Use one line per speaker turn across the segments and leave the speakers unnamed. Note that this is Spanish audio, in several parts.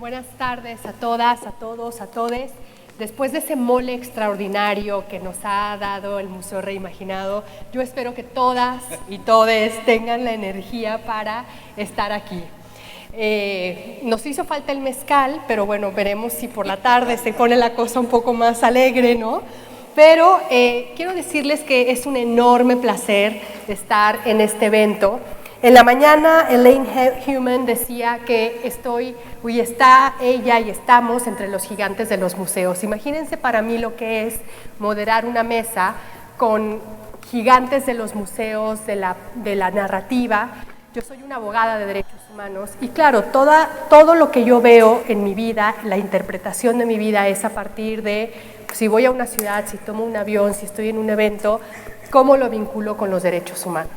Buenas tardes a todas, a todos, a todes. Después de ese mole extraordinario que nos ha dado el Museo Reimaginado, yo espero que todas y todes tengan la energía para estar aquí. Nos hizo falta el mezcal, pero bueno, veremos si por la tarde se pone la cosa un poco más alegre, ¿no? Pero quiero decirles que es un enorme placer estar en este evento. En la mañana, Elaine Human decía que está ella y estamos entre los gigantes de los museos. Imagínense para mí lo que es moderar una mesa con gigantes de los museos, de la narrativa. Yo soy una abogada de derechos humanos y claro, todo lo que yo veo en mi vida, la interpretación de mi vida es a partir de si voy a una ciudad, si tomo un avión, si estoy en un evento, cómo lo vinculo con los derechos humanos.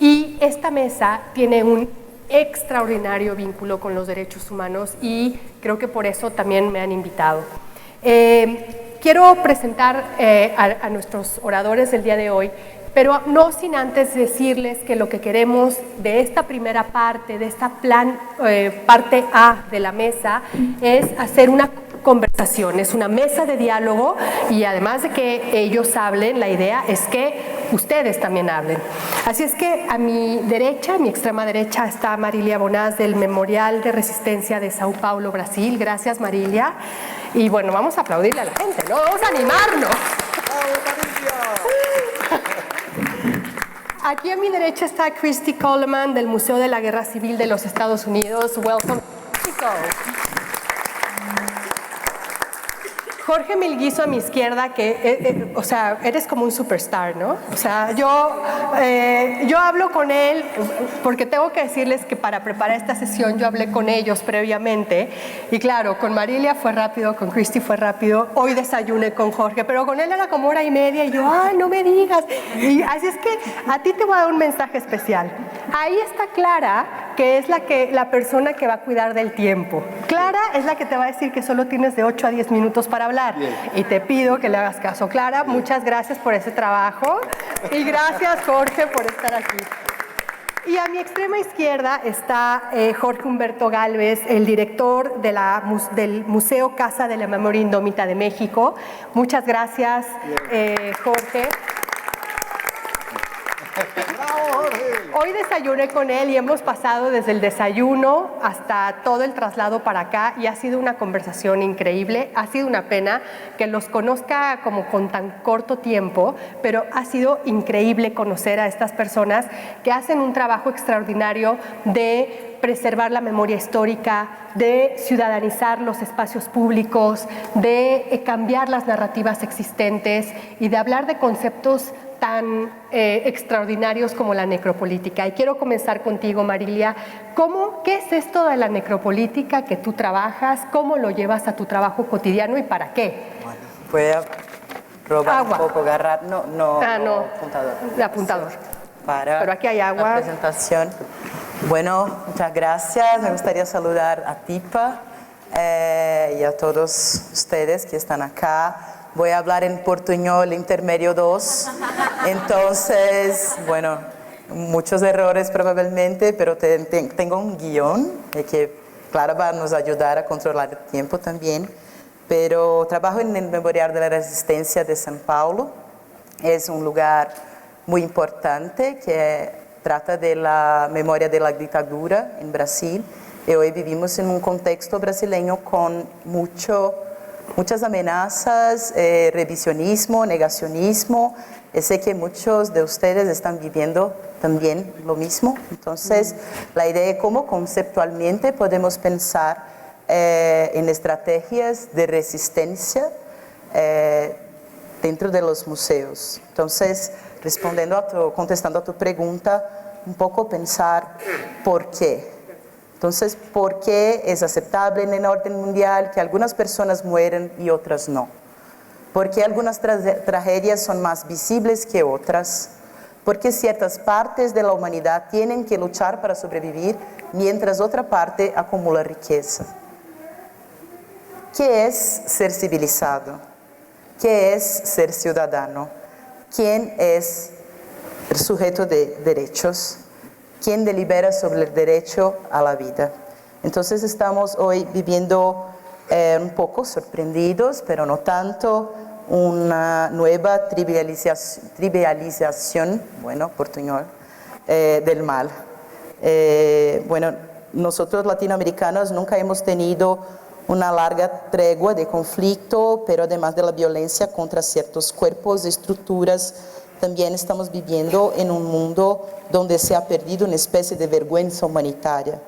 Y esta mesa tiene un extraordinario vínculo con los derechos humanos y creo que por eso también me han invitado. Quiero presentar a nuestros oradores del día de hoy, pero no sin antes decirles que lo que queremos de esta primera parte, de esta parte A de la mesa, es hacer una conversación, es una mesa de diálogo y además de que ellos hablen, la idea es que ustedes también hablen. Así es que a mi derecha, a mi extrema derecha, está Marília Bonás del Memorial de Resistencia de Sao Paulo, Brasil. Gracias, Marília. Y bueno, vamos a aplaudirle a la gente, ¿no? Vamos a animarnos. Aquí a mi derecha está Christy Coleman del Museo de la Guerra Civil de los Estados Unidos. Welcome, Mexico. Jorge Melguizo a mi izquierda, que, o sea, eres como un superstar, ¿no? O sea, yo hablo con él porque tengo que decirles que para preparar esta sesión yo hablé con ellos previamente y claro, con Marília fue rápido, con Christy fue rápido, hoy desayuné con Jorge, pero con él era como hora y media y yo, ¡ay, no me digas! Y así es que a ti te voy a dar un mensaje especial. Ahí está Clara, que es la persona que va a cuidar del tiempo. Clara es la que te va a decir que solo tienes de 8 a 10 minutos para hablar. Bien. Y te pido que le hagas caso. Clara, bien. Muchas gracias por ese trabajo y gracias Jorge por estar aquí. Y a mi extrema izquierda está Jorge Humberto Gálvez, el director del Museo Casa de la Memoria Indómita de México. Muchas gracias, Jorge. Hoy desayuné con él y hemos pasado desde el desayuno hasta todo el traslado para acá y ha sido una conversación increíble. Ha sido una pena que los conozca como con tan corto tiempo, pero ha sido increíble conocer a estas personas que hacen un trabajo extraordinario de preservar la memoria histórica, de ciudadanizar los espacios públicos, de cambiar las narrativas existentes y de hablar de conceptos tan extraordinarios como la necropolítica. Y quiero comenzar contigo, Marília. ¿Qué es esto de la necropolítica que tú trabajas? ¿Cómo lo llevas a tu trabajo cotidiano y para qué?
Bueno, voy a probar agua. Un poco, agarrar, no,
apuntador. El apuntador. Pero aquí hay agua.
La presentación. Bueno, muchas gracias. Me gustaría saludar a Tipa y a todos ustedes que están acá. Voy a hablar en portuñol intermedio 2, entonces, bueno, muchos errores probablemente, pero tengo un guión que, claro, va a nos ayudar a controlar el tiempo también, pero trabajo en el Memorial de la Resistencia de São Paulo, es un lugar muy importante que trata de la memoria de la dictadura en Brasil, y hoy vivimos en un contexto brasileño con muchas amenazas, revisionismo, negacionismo. Sé que muchos de ustedes están viviendo también lo mismo. Entonces, la idea es cómo conceptualmente podemos pensar en estrategias de resistencia dentro de los museos. Entonces, contestando a tu pregunta, un poco pensar por qué. Entonces, ¿por qué es aceptable en el orden mundial que algunas personas mueran y otras no? ¿Por qué algunas tragedias son más visibles que otras? ¿Por qué ciertas partes de la humanidad tienen que luchar para sobrevivir mientras otra parte acumula riqueza? ¿Qué es ser civilizado? ¿Qué es ser ciudadano? ¿Quién es el sujeto de derechos? ¿Quién delibera sobre el derecho a la vida? Entonces estamos hoy viviendo un poco sorprendidos, pero no tanto, una nueva trivialización, bueno, portuñol, del mal. Bueno, nosotros latinoamericanos nunca hemos tenido una larga tregua de conflicto, pero además de la violencia contra ciertos cuerpos y estructuras, también estamos viviendo en un mundo donde se ha perdido una especie de vergüenza humanitaria.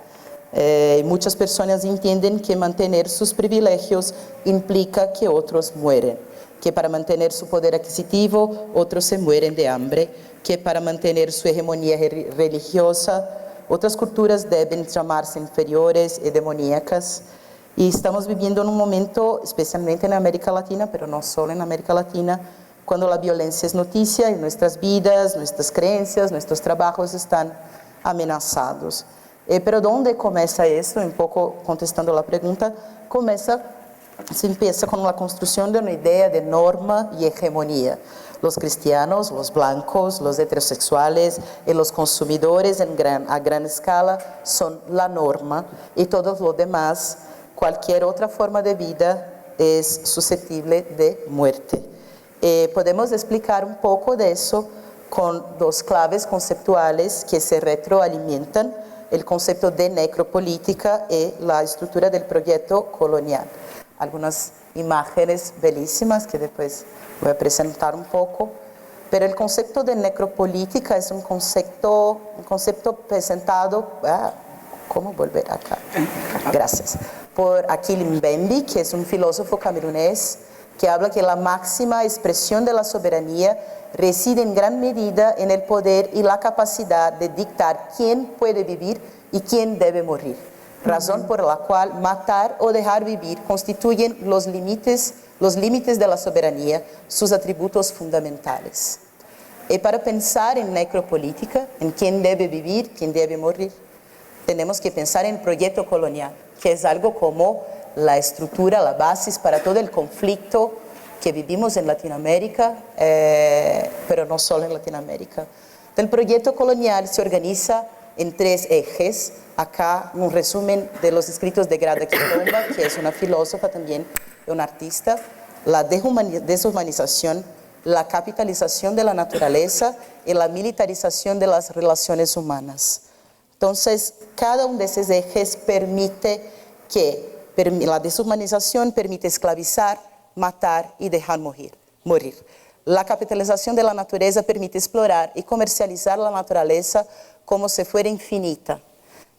Muchas personas entienden que mantener sus privilegios implica que otros mueren, que para mantener su poder adquisitivo otros se mueren de hambre, que para mantener su hegemonía religiosa otras culturas deben llamarse inferiores y demoníacas. Y estamos viviendo en un momento, especialmente en América Latina, pero no solo en América Latina, cuando la violencia es noticia y nuestras vidas, nuestras creencias, nuestros trabajos están amenazados. Pero ¿dónde comienza esto? Un poco contestando la pregunta, se empieza con la construcción de una idea de norma y hegemonía. Los cristianos, los blancos, los heterosexuales y los consumidores a gran escala son la norma y todo lo demás, cualquier otra forma de vida es susceptible de muerte. Podemos explicar un poco de eso con dos claves conceptuales que se retroalimentan, el concepto de necropolítica y la estructura del proyecto colonial. Algunas imágenes bellísimas que después voy a presentar un poco, pero el concepto de necropolítica es un concepto presentado, ¿cómo volver acá? Gracias. Por Achille Mbembe, que es un filósofo camerunés, que habla que la máxima expresión de la soberanía reside en gran medida en el poder y la capacidad de dictar quién puede vivir y quién debe morir, razón por la cual matar o dejar vivir constituyen los límites de la soberanía, sus atributos fundamentales. Y para pensar en necropolítica, en quién debe vivir, quién debe morir, tenemos que pensar en el proyecto colonial, que es algo como la estructura, la base para todo el conflicto que vivimos en Latinoamérica, pero no solo en Latinoamérica. El proyecto colonial se organiza en tres ejes. Acá un resumen de los escritos de Grada Quilomba, que es una filósofa también, una artista, la deshumanización, la capitalización de la naturaleza y la militarización de las relaciones humanas. Entonces, cada uno de esos ejes permite que la deshumanización permite esclavizar, matar y dejar morir. La capitalización de la naturaleza permite explorar y comercializar la naturaleza como si fuera infinita.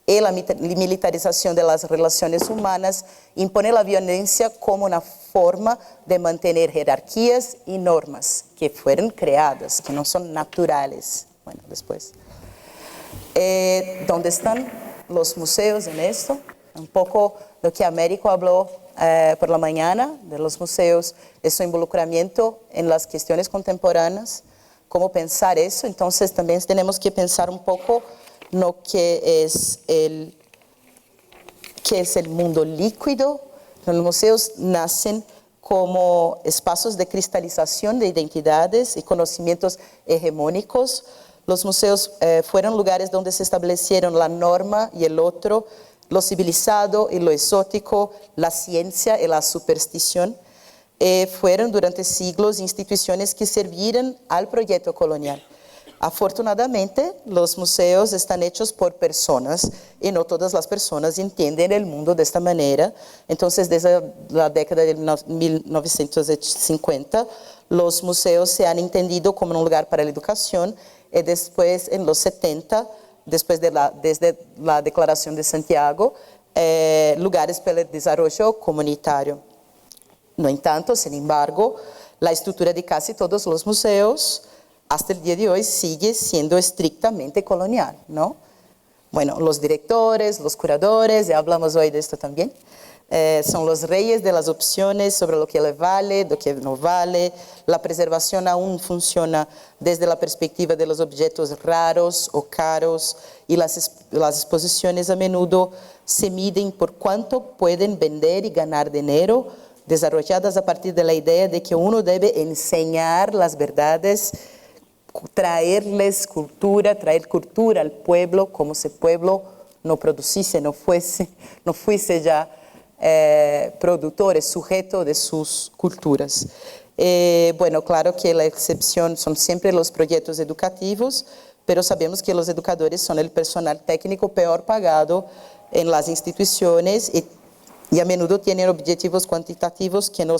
Y la militarización de las relaciones humanas impone la violencia como una forma de mantener jerarquías y normas que fueron creadas, que no son naturales. Bueno, después. ¿Dónde están los museos en esto? Un poco lo que Américo habló por la mañana de los museos, su involucramiento en las cuestiones contemporáneas, cómo pensar eso. Entonces también tenemos que pensar un poco lo que es el mundo líquido. Los museos nacen como espacios de cristalización de identidades y conocimientos hegemónicos. Los museos fueron lugares donde se establecieron la norma y el otro, lo civilizado y lo exótico, la ciencia y la superstición. Fueron durante siglos instituciones que sirvieron al proyecto colonial. Afortunadamente, los museos están hechos por personas y no todas las personas entienden el mundo de esta manera. Entonces, desde la década de 1950, los museos se han entendido como un lugar para la educación y después, en los 70, desde la Declaración de Santiago, lugares para el desarrollo comunitario. No entanto, sin embargo, la estructura de casi todos los museos hasta el día de hoy sigue siendo estrictamente colonial, ¿no? Bueno, los directores, los curadores, ya hablamos hoy de esto también, son los reyes de las opciones sobre lo que le vale, lo que no vale. La preservación aún funciona desde la perspectiva de los objetos raros o caros y las exposiciones a menudo se miden por cuánto pueden vender y ganar dinero, desarrolladas a partir de la idea de que uno debe enseñar las verdades, traer cultura al pueblo como si el pueblo no produciese, no fuese ya productores, sujetos de sus culturas. Bueno, claro que la excepción son siempre los proyectos educativos, pero sabemos que los educadores son el personal técnico peor pagado en las instituciones y a menudo tienen objetivos cuantitativos que no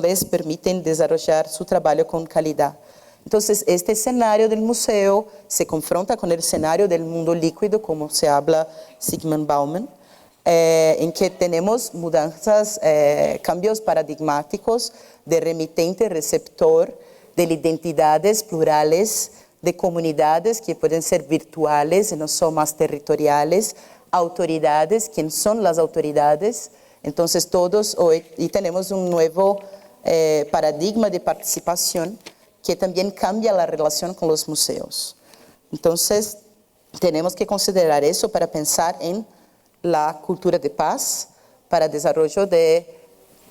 les permiten desarrollar su trabajo con calidad. Entonces, este escenario del museo se confronta con el escenario del mundo líquido, como se habla Zygmunt Bauman, en que tenemos mudanzas, cambios paradigmáticos de remitente-receptor, de identidades plurales, de comunidades que pueden ser virtuales y no son más territoriales, autoridades, ¿quién son las autoridades? Entonces todos hoy y tenemos un nuevo paradigma de participación que también cambia la relación con los museos. Entonces tenemos que considerar eso para pensar en la cultura de paz, para el desarrollo de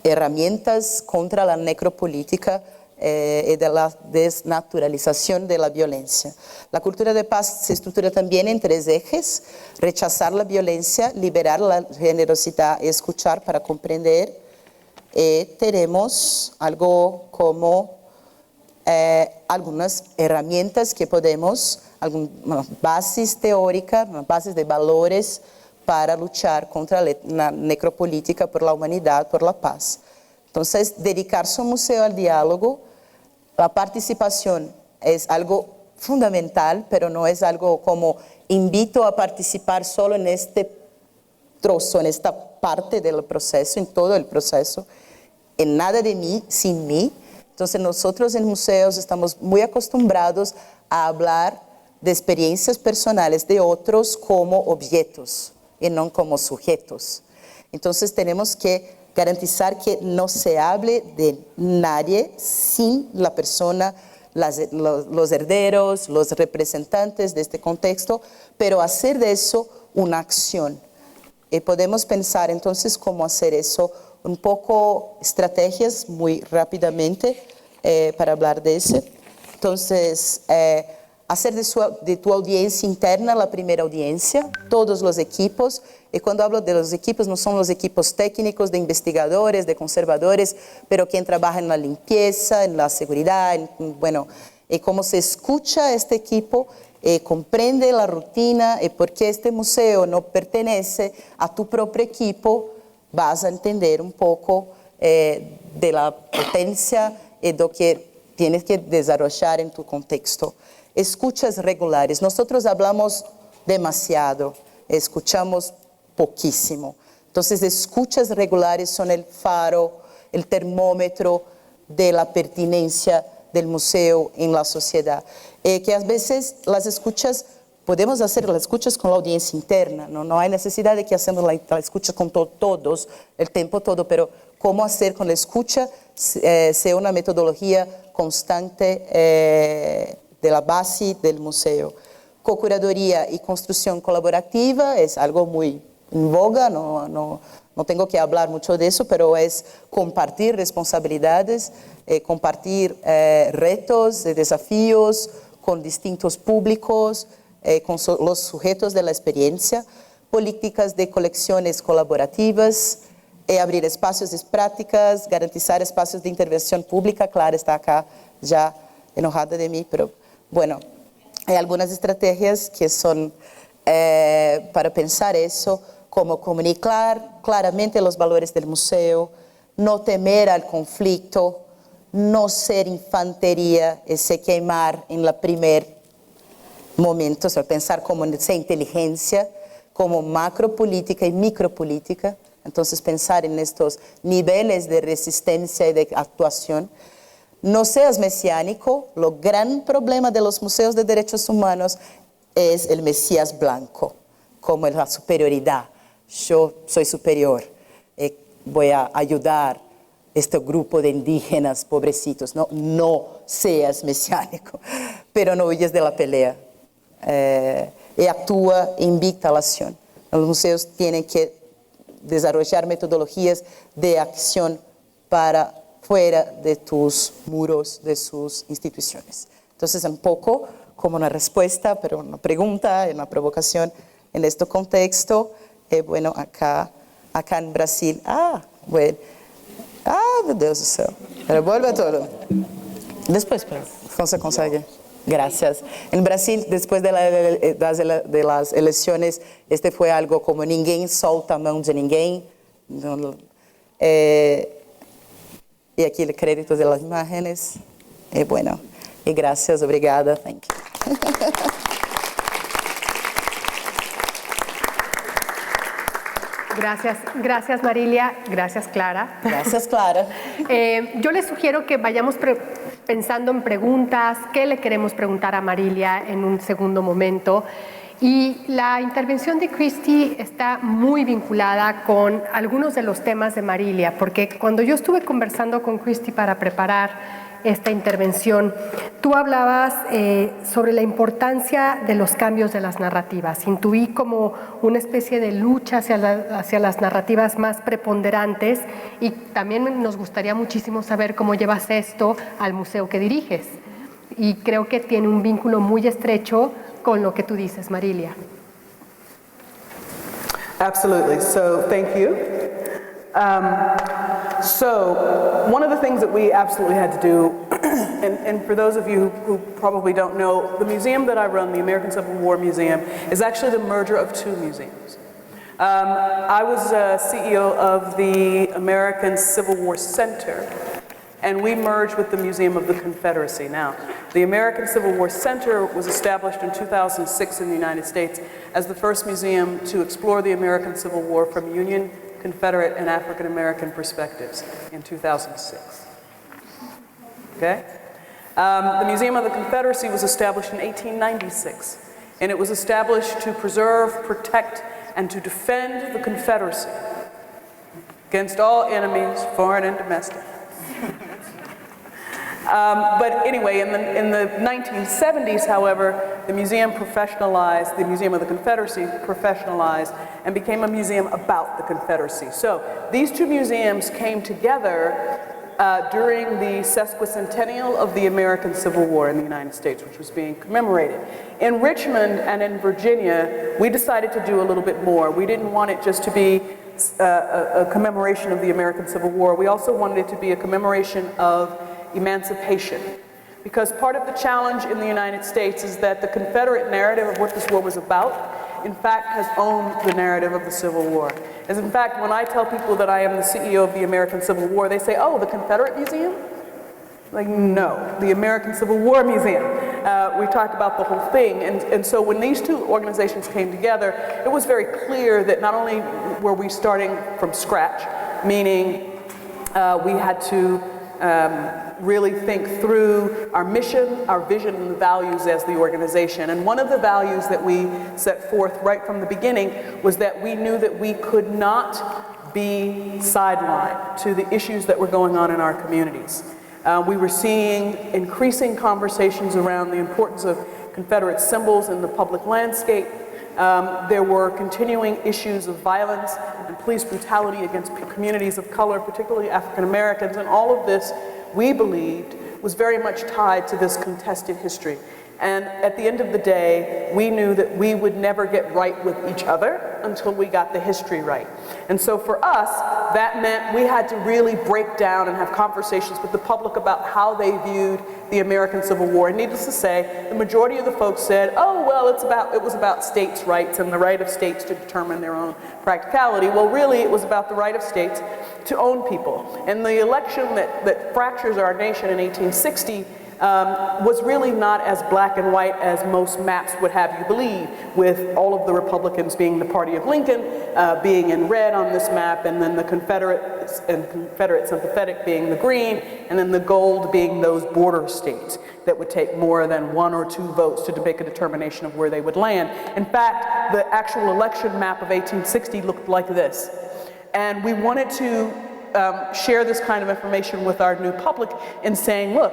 herramientas contra la necropolítica y de la desnaturalización de la violencia. La cultura de paz se estructura también en 3 ejes: rechazar la violencia, liberar la generosidad y escuchar para comprender. Tenemos algo como algunas herramientas que podemos, algunas bases teóricas, bases de valores para luchar contra la necropolítica por la humanidad, por la paz. Entonces, dedicar su museo al diálogo. La participación es algo fundamental, pero no es algo como invito a participar solo en este trozo, en esta parte del proceso, en todo el proceso, en nada de mí, sin mí. Entonces nosotros en museos estamos muy acostumbrados a hablar de experiencias personales de otros como objetos y no como sujetos. Entonces tenemos que garantizar que no se hable de nadie sin la persona, los herederos, los representantes de este contexto, pero hacer de eso una acción. Y podemos pensar entonces cómo hacer eso, un poco estrategias muy rápidamente para hablar de eso. Entonces, hacer de tu audiencia interna la primera audiencia, todos los equipos. Y cuando hablo de los equipos, no son los equipos técnicos de investigadores, de conservadores, pero quien trabaja en la limpieza, en la seguridad, bueno, y cómo se escucha este equipo, comprende la rutina y por qué este museo no pertenece a tu propio equipo, vas a entender un poco de la potencia y de lo que tienes que desarrollar en tu contexto. Escuchas regulares. Nosotros hablamos demasiado, escuchamos poquísimo. Entonces, escuchas regulares son el faro, el termómetro de la pertinencia del museo en la sociedad. Que a veces las escuchas, podemos hacer las escuchas con la audiencia interna, no hay necesidad de que hacemos la escucha con todos, el tiempo todo, pero cómo hacer con la escucha sea una metodología constante de la base del museo. Co-curaduría y construcción colaborativa es algo muy en boga, no tengo que hablar mucho de eso, pero es compartir responsabilidades, compartir retos, desafíos con distintos públicos, con los sujetos de la experiencia, políticas de colecciones colaborativas, abrir espacios de prácticas, garantizar espacios de intervención pública. Clara está acá ya enojada de mí, pero bueno, hay algunas estrategias que son para pensar eso, como comunicar claramente los valores del museo, no temer al conflicto, no ser infantería y se quemar en el primer momento, o sea, pensar como esa inteligencia, como macropolítica y micropolítica. Entonces pensar en estos niveles de resistencia y de actuación. No seas mesiánico. Lo gran problema de los museos de derechos humanos es el mesías blanco, como la superioridad. Yo soy superior, voy a ayudar este grupo de indígenas pobrecitos. No seas mesiánico, pero no huyes de la pelea. Y actúa, invita a la acción. Los museos tienen que desarrollar metodologías de acción para fuera de tus muros, de sus instituciones. Entonces, un poco como una respuesta, pero una pregunta, una provocación en este contexto. Bueno, acá en Brasil, bueno, meu Deus do céu, pero vuelve a todo. Después, se consegue. Gracias. En Brasil, después de las elecciones, fue algo como ninguém solta a mão de ninguém. Y aquí el crédito de las imágenes. Bueno, y gracias, obrigada. Thank you.
Gracias Marilia, gracias Clara.
Gracias Clara.
Yo les sugiero que vayamos pensando en preguntas, qué le queremos preguntar a Marilia en un segundo momento. Y la intervención de Christy está muy vinculada con algunos de los temas de Marilia, porque cuando yo estuve conversando con Christy para preparar esta intervención, tú hablabas sobre la importancia de los cambios de las narrativas. Intuí como una especie de lucha hacia las narrativas más preponderantes, y también nos gustaría muchísimo saber cómo llevas esto al museo que diriges. Y creo que tiene un vínculo muy estrecho con lo que tú dices, Marilia.
Absolutely. So thank you. So one of the things that we absolutely had to do, and for those of you who probably don't know, the museum that I run, the American Civil War Museum, is actually the merger of two museums. I was CEO of the American Civil War Center, and we merged with the Museum of the Confederacy. Now, the American Civil War Center was established in 2006 in the United States as the first museum to explore the American Civil War from Union, Confederate, and African American perspectives in 2006. Okay? The Museum of the Confederacy was established in 1896, and it was established to preserve, protect, and to defend the Confederacy against all enemies, foreign and domestic. But anyway, in the 1970s, however, the museum professionalized, the Museum of the Confederacy professionalized and became a museum about the Confederacy. So these two museums came together during the sesquicentennial of the American Civil War in the United States, which was being commemorated. In Richmond and in Virginia, we decided to do a little bit more. We didn't want it just to be a commemoration of the American Civil War. We also wanted it to be a commemoration of emancipation. Because part of the challenge in the United States is that the Confederate narrative of what this war was about, in fact, has owned the narrative of the Civil War. As in fact, when I tell people that I am the CEO of the American Civil War, they say, oh, the Confederate Museum? Like, no, the American Civil War Museum. We talk about the whole thing. And so when these two organizations came together, it was very clear that not only were we starting from scratch, meaning we had to really think through our mission, our vision, and the values as the organization. And one of the values that we set forth right from the beginning was that we knew that we could not be sidelined to the issues that were going on in our communities. We were seeing increasing conversations around the importance of Confederate symbols in the public landscape. There were continuing issues of violence and police brutality against communities of color, particularly African Americans, and all of this, we believed, was very much tied to this contested history. And at the end of the day, we knew that we would never get right with each other until we got the history right. And so for us, that meant we had to really break down and have conversations with the public about how they viewed the American Civil War. And needless to say, the majority of the folks said, oh, well, it was about states' rights and the right of states to determine their own practicality. Well, really, it was about the right of states to own people. And the election that fractures our nation in 1860 was really not as black and white as most maps would have you believe, with all of the Republicans being the party of Lincoln, being in red on this map, and then the Confederates and Confederate sympathetic being the green, and then the gold being those border states that would take more than 1 or 2 votes to make a determination of where they would land. In fact, the actual election map of 1860 looked like this. And we wanted to share this kind of information with our new public in saying, look,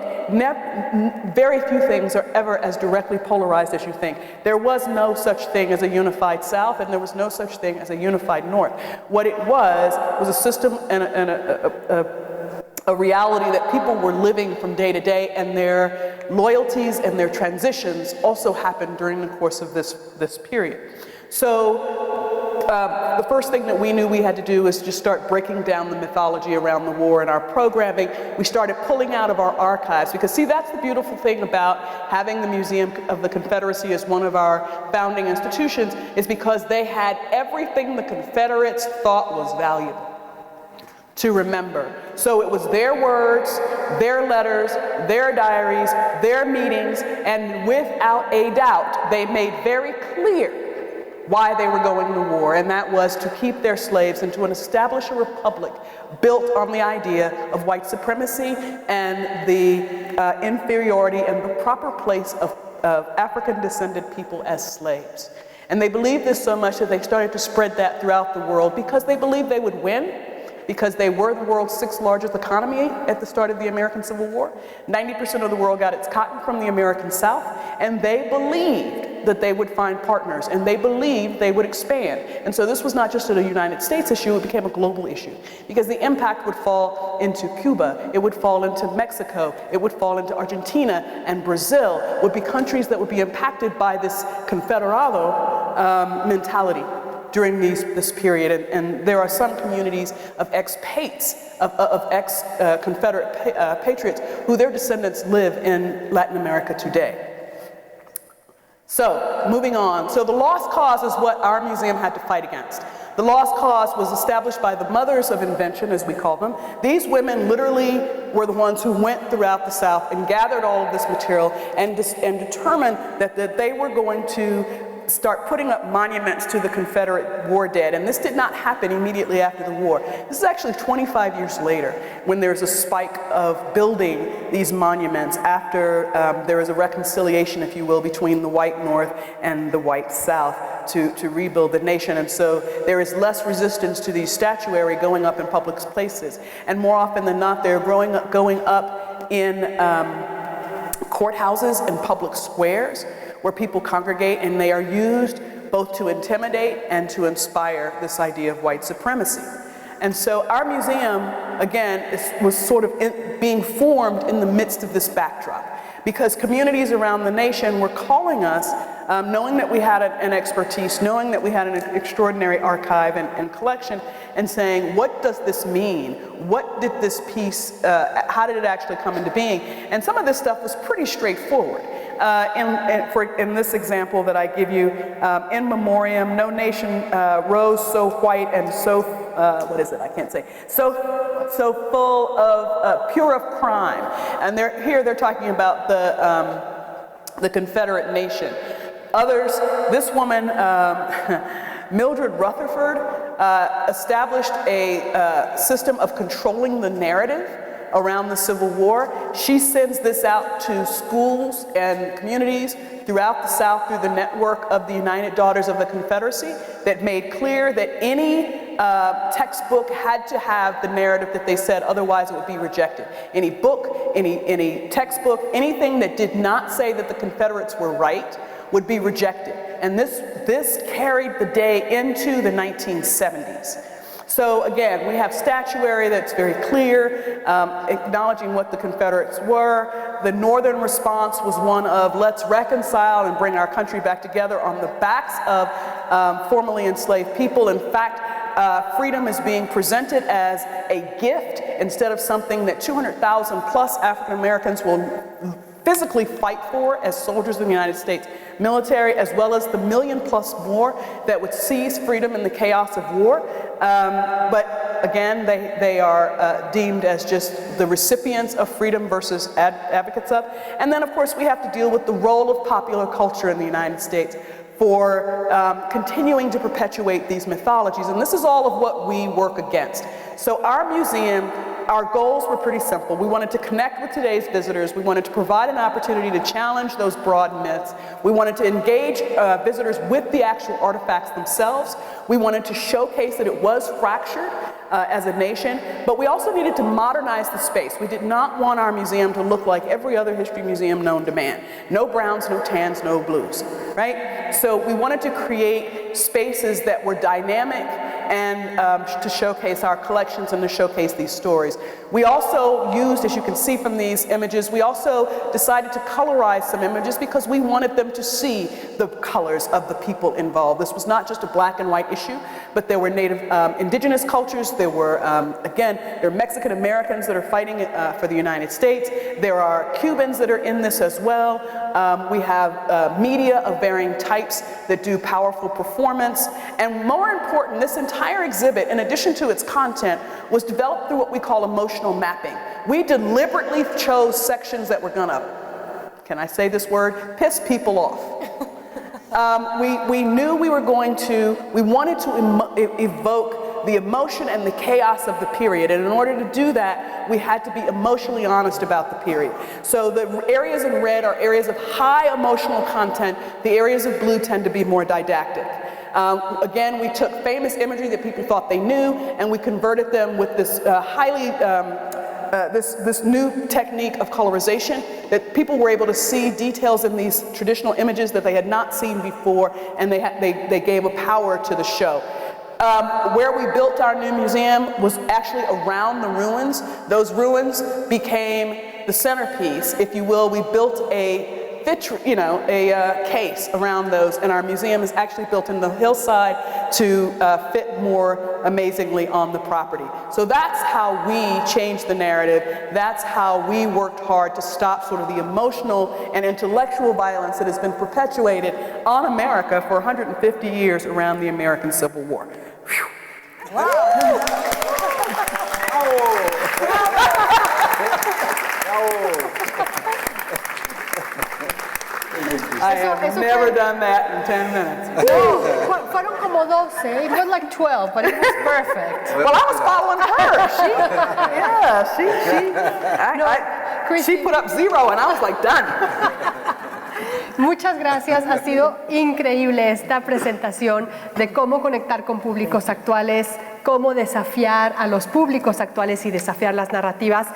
very few things are ever as directly polarized as you think. There was no such thing as a unified South, and there was no such thing as a unified North. What it was a system and a a reality that people were living from day to day, and their loyalties and their transitions also happened during the course of this period. So the first thing that we knew we had to do was just start breaking down the mythology around the war in our programming. We started pulling out of our archives, because see, that's the beautiful thing about having the Museum of the Confederacy as one of our founding institutions, is because they had everything the Confederates thought was valuable to remember. So it was their words, their letters, their diaries, their meetings, and without a doubt, they made very clear why they were going to war, and that was to keep their slaves and to establish a republic built on the idea of white supremacy and the inferiority and the proper place of African-descended people as slaves. And they believed this so much that they started to spread that throughout the world, because they believed they would win, because they were the world's 6th largest economy at the start of the American Civil War. 90% of the world got its cotton from the American South, and they believed that they would find partners, and they believed they would expand. And so this was not just a United States issue, it became a global issue, because the impact would fall into Cuba, it would fall into Mexico, it would fall into Argentina, and Brazil would be countries that would be impacted by this confederado mentality during this period. And there are some communities of ex-pates, of ex-Confederate patriots, who their descendants live in Latin America today. So, moving on. So the lost cause is what our museum had to fight against. The lost cause was established by the mothers of invention, as we call them. These women literally were the ones who went throughout the South and gathered all of this material and determined that they were going to start putting up monuments to the Confederate war dead. And this did not happen immediately after the war. This is actually 25 years later, when there's a spike of building these monuments after there is a reconciliation, if you will, between the white North and the white South to rebuild the nation. And so there is less resistance to these statuary going up in public places. And more often than not, they're going up in courthouses and public squares, where people congregate, and they are used both to intimidate and to inspire this idea of white supremacy. And so our museum, again, was sort of being formed in the midst of this backdrop, because communities around the nation were calling us, knowing that we had an expertise, knowing that we had an extraordinary archive and collection, and saying, what does this mean? What did this piece, how did it actually come into being? And some of this stuff was pretty straightforward. In this example that I give you, in memoriam, no nation rose so white and so, what is it, I can't say, so full of, pure of crime. And here they're talking about the Confederate nation. Others, this woman, Mildred Rutherford, established a system of controlling the narrative around the Civil War. She sends this out to schools and communities throughout the South through the network of the United Daughters of the Confederacy that made clear that any textbook had to have the narrative that they said, otherwise it would be rejected. Any book, any textbook, anything that did not say that the Confederates were right would be rejected. And this carried the day into the 1970s. So again, we have statuary that's very clear, acknowledging what the Confederates were. The Northern response was one of, let's reconcile and bring our country back together on the backs of formerly enslaved people. In fact, freedom is being presented as a gift instead of something that 200,000 plus African Americans will physically fight for as soldiers of the United States military, as well as the 1 million plus more that would seize freedom in the chaos of war. But again, they are deemed as just the recipients of freedom versus advocates of. And then of course we have to deal with the role of popular culture in the United States for continuing to perpetuate these mythologies. And this is all of what we work against. So our museum, our goals were pretty simple. We wanted to connect with today's visitors. We wanted to provide an opportunity to challenge those broad myths. We wanted to engage visitors with the actual artifacts themselves. We wanted to showcase that it was fractured as a nation, but we also needed to modernize the space. We did not want our museum to look like every other history museum known to man. No browns, no tans, no blues, right? So we wanted to create spaces that were dynamic and to showcase our collections and to showcase these stories. We also used, as you can see from these images, we also decided to colorize some images because we wanted them to see the colors of the people involved. This was not just a black and white issue, but there were native indigenous cultures, there were, again, there are Mexican Americans that are fighting for the United States, there are Cubans that are in this as well, we have media of varying types that do powerful performance, and more important, this entire exhibit, in addition to its content, was developed through what we call emotional mapping. We deliberately chose sections that were gonna, can I say this word, piss people off. We knew we were going to, we wanted to evoke the emotion and the chaos of the period, and in order to do that, we had to be emotionally honest about the period. So the areas in red are areas of high emotional content, the areas of blue tend to be more didactic. Again, we took famous imagery that people thought they knew, and we converted them with this this new technique of colorization, that people were able to see details in these traditional images that they had not seen before, and they gave a power to the show. Where we built our new museum was actually around the ruins. Those ruins became the centerpiece, if you will. We built a case around those, and our museum is actually built in the hillside to fit more amazingly on the property. So that's how we changed the narrative. That's how we worked hard to stop sort of the emotional and intellectual violence that has been perpetuated on America for 150 years around the American Civil War. Wow. I have never done that in 10 minutes.
No, fueron como 12. It was like 12, but it was perfect.
Well, I was following her. She put up 0 and I was like, done.
Muchas gracias, ha sido increíble esta presentación de cómo conectar con públicos actuales, cómo desafiar a los públicos actuales y desafiar las narrativas.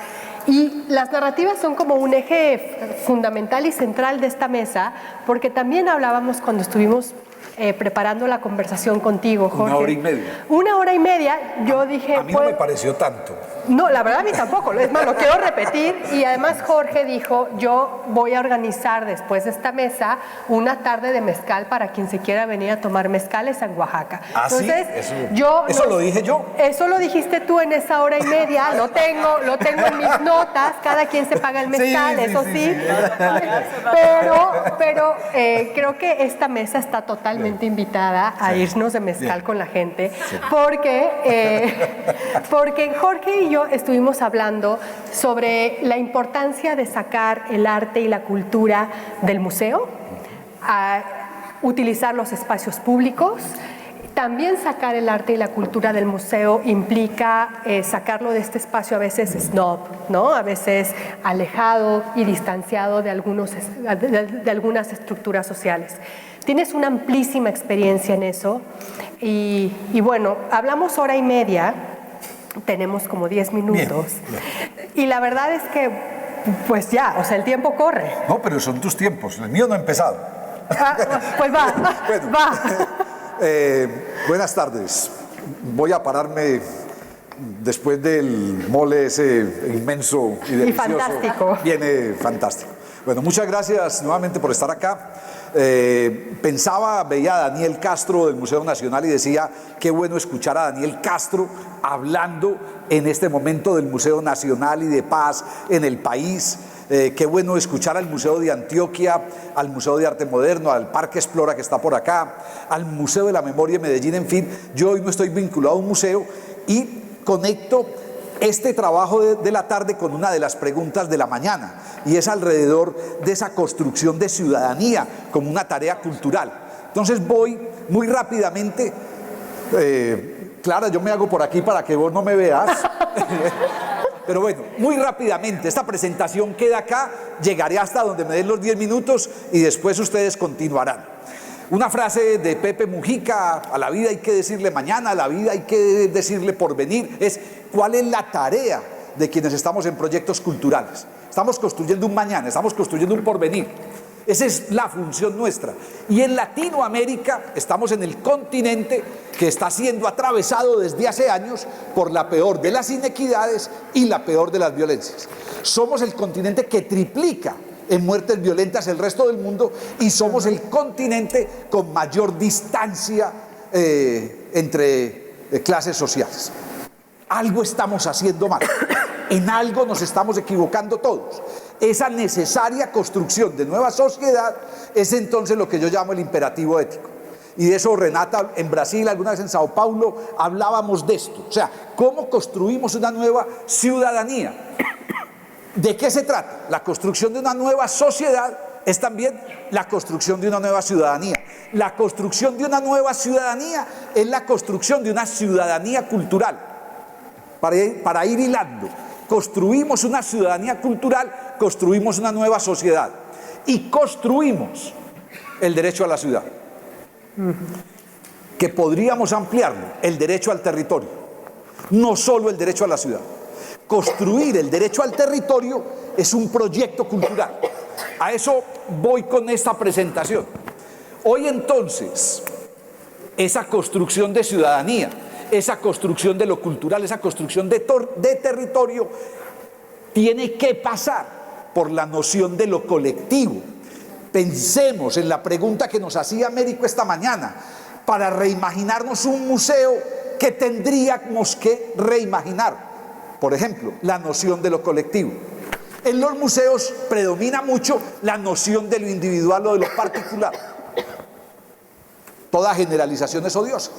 Y las narrativas son como un eje fundamental y central de esta mesa, porque también hablábamos cuando estuvimos preparando la conversación contigo, Jorge.
1 hora y media.
1 hora y media, yo dije...
A mí no me pareció tanto.
No, la verdad a mí tampoco, es más, lo quiero repetir, y además Jorge dijo, yo voy a organizar después de esta mesa una tarde de mezcal para quien se quiera venir a tomar mezcales en Oaxaca.
¿Ah,
entonces,
sí?
yo...
¿Eso lo dije yo?
Eso lo dijiste tú en esa hora y media, lo tengo en mis notas, cada quien se paga el mezcal, sí. Pero creo que esta mesa está totalmente invitada a irnos de mezcal con la gente, porque Jorge y yo estuvimos hablando sobre la importancia de sacar el arte y la cultura del museo, a utilizar los espacios públicos. También sacar el arte y la cultura del museo implica sacarlo de este espacio a veces snob, ¿no? A veces alejado y distanciado de algunas estructuras sociales. Tienes una amplísima experiencia en eso y bueno, hablamos 1 hora y media, tenemos como 10 minutos y la verdad es que pues ya, o sea, el tiempo corre.
No, pero son tus tiempos, el mío no ha empezado.
Pues va,
bueno,
va.
Buenas tardes. Voy a pararme después del mole ese inmenso y delicioso.
Y fantástico.
Viene fantástico. Bueno, muchas gracias nuevamente por estar acá. Veía a Daniel Castro del Museo Nacional y decía, qué bueno escuchar a Daniel Castro hablando en este momento del Museo Nacional y de paz en el país. Qué bueno escuchar al Museo de Antioquia, al Museo de Arte Moderno, al Parque Explora que está por acá, al Museo de la Memoria de Medellín, en fin. Yo hoy no estoy vinculado a un museo y conecto este trabajo de la tarde con una de las preguntas de la mañana, y es alrededor de esa construcción de ciudadanía como una tarea cultural. Entonces voy muy rápidamente, Clara, yo me hago por aquí para que vos no me veas, pero bueno, muy rápidamente, esta presentación queda acá, llegaré hasta donde me den los 10 minutos y después ustedes continuarán. Una frase de Pepe Mujica: a la vida hay que decirle mañana, a la vida hay que decirle porvenir. Es cuál es la tarea de quienes estamos en proyectos culturales. Estamos construyendo un mañana, estamos construyendo un porvenir. Esa es la función nuestra. Y en Latinoamérica estamos en el continente que está siendo atravesado desde hace años por la peor de las inequidades y la peor de las violencias. Somos el continente que triplica en muertes violentas el resto del mundo y somos el continente con mayor distancia entre clases sociales. Algo estamos haciendo mal, en algo nos estamos equivocando todos. Esa necesaria construcción de nueva sociedad es entonces lo que yo llamo el imperativo ético. Y de eso, Renata, en Brasil, alguna vez en Sao Paulo, hablábamos de esto. O sea, ¿cómo construimos una nueva ciudadanía? ¿De qué se trata? La construcción de una nueva sociedad es también la construcción de una nueva ciudadanía. La construcción de una nueva ciudadanía es la construcción de una ciudadanía cultural. Para ir hilando, construimos una ciudadanía cultural, construimos una nueva sociedad y construimos el derecho a la ciudad, que podríamos ampliarlo, el derecho al territorio, no solo el derecho a la ciudad. Construir el derecho al territorio es un proyecto cultural. A eso voy con esta presentación. Hoy entonces, esa construcción de ciudadanía, esa construcción de lo cultural, esa construcción de territorio, tiene que pasar por la noción de lo colectivo. Pensemos en la pregunta que nos hacía Américo esta mañana. Para reimaginarnos un museo, ¿qué tendríamos que reimaginar? Por ejemplo, la noción de lo colectivo. En los museos predomina mucho la noción de lo individual o de lo particular. Toda generalización es odiosa.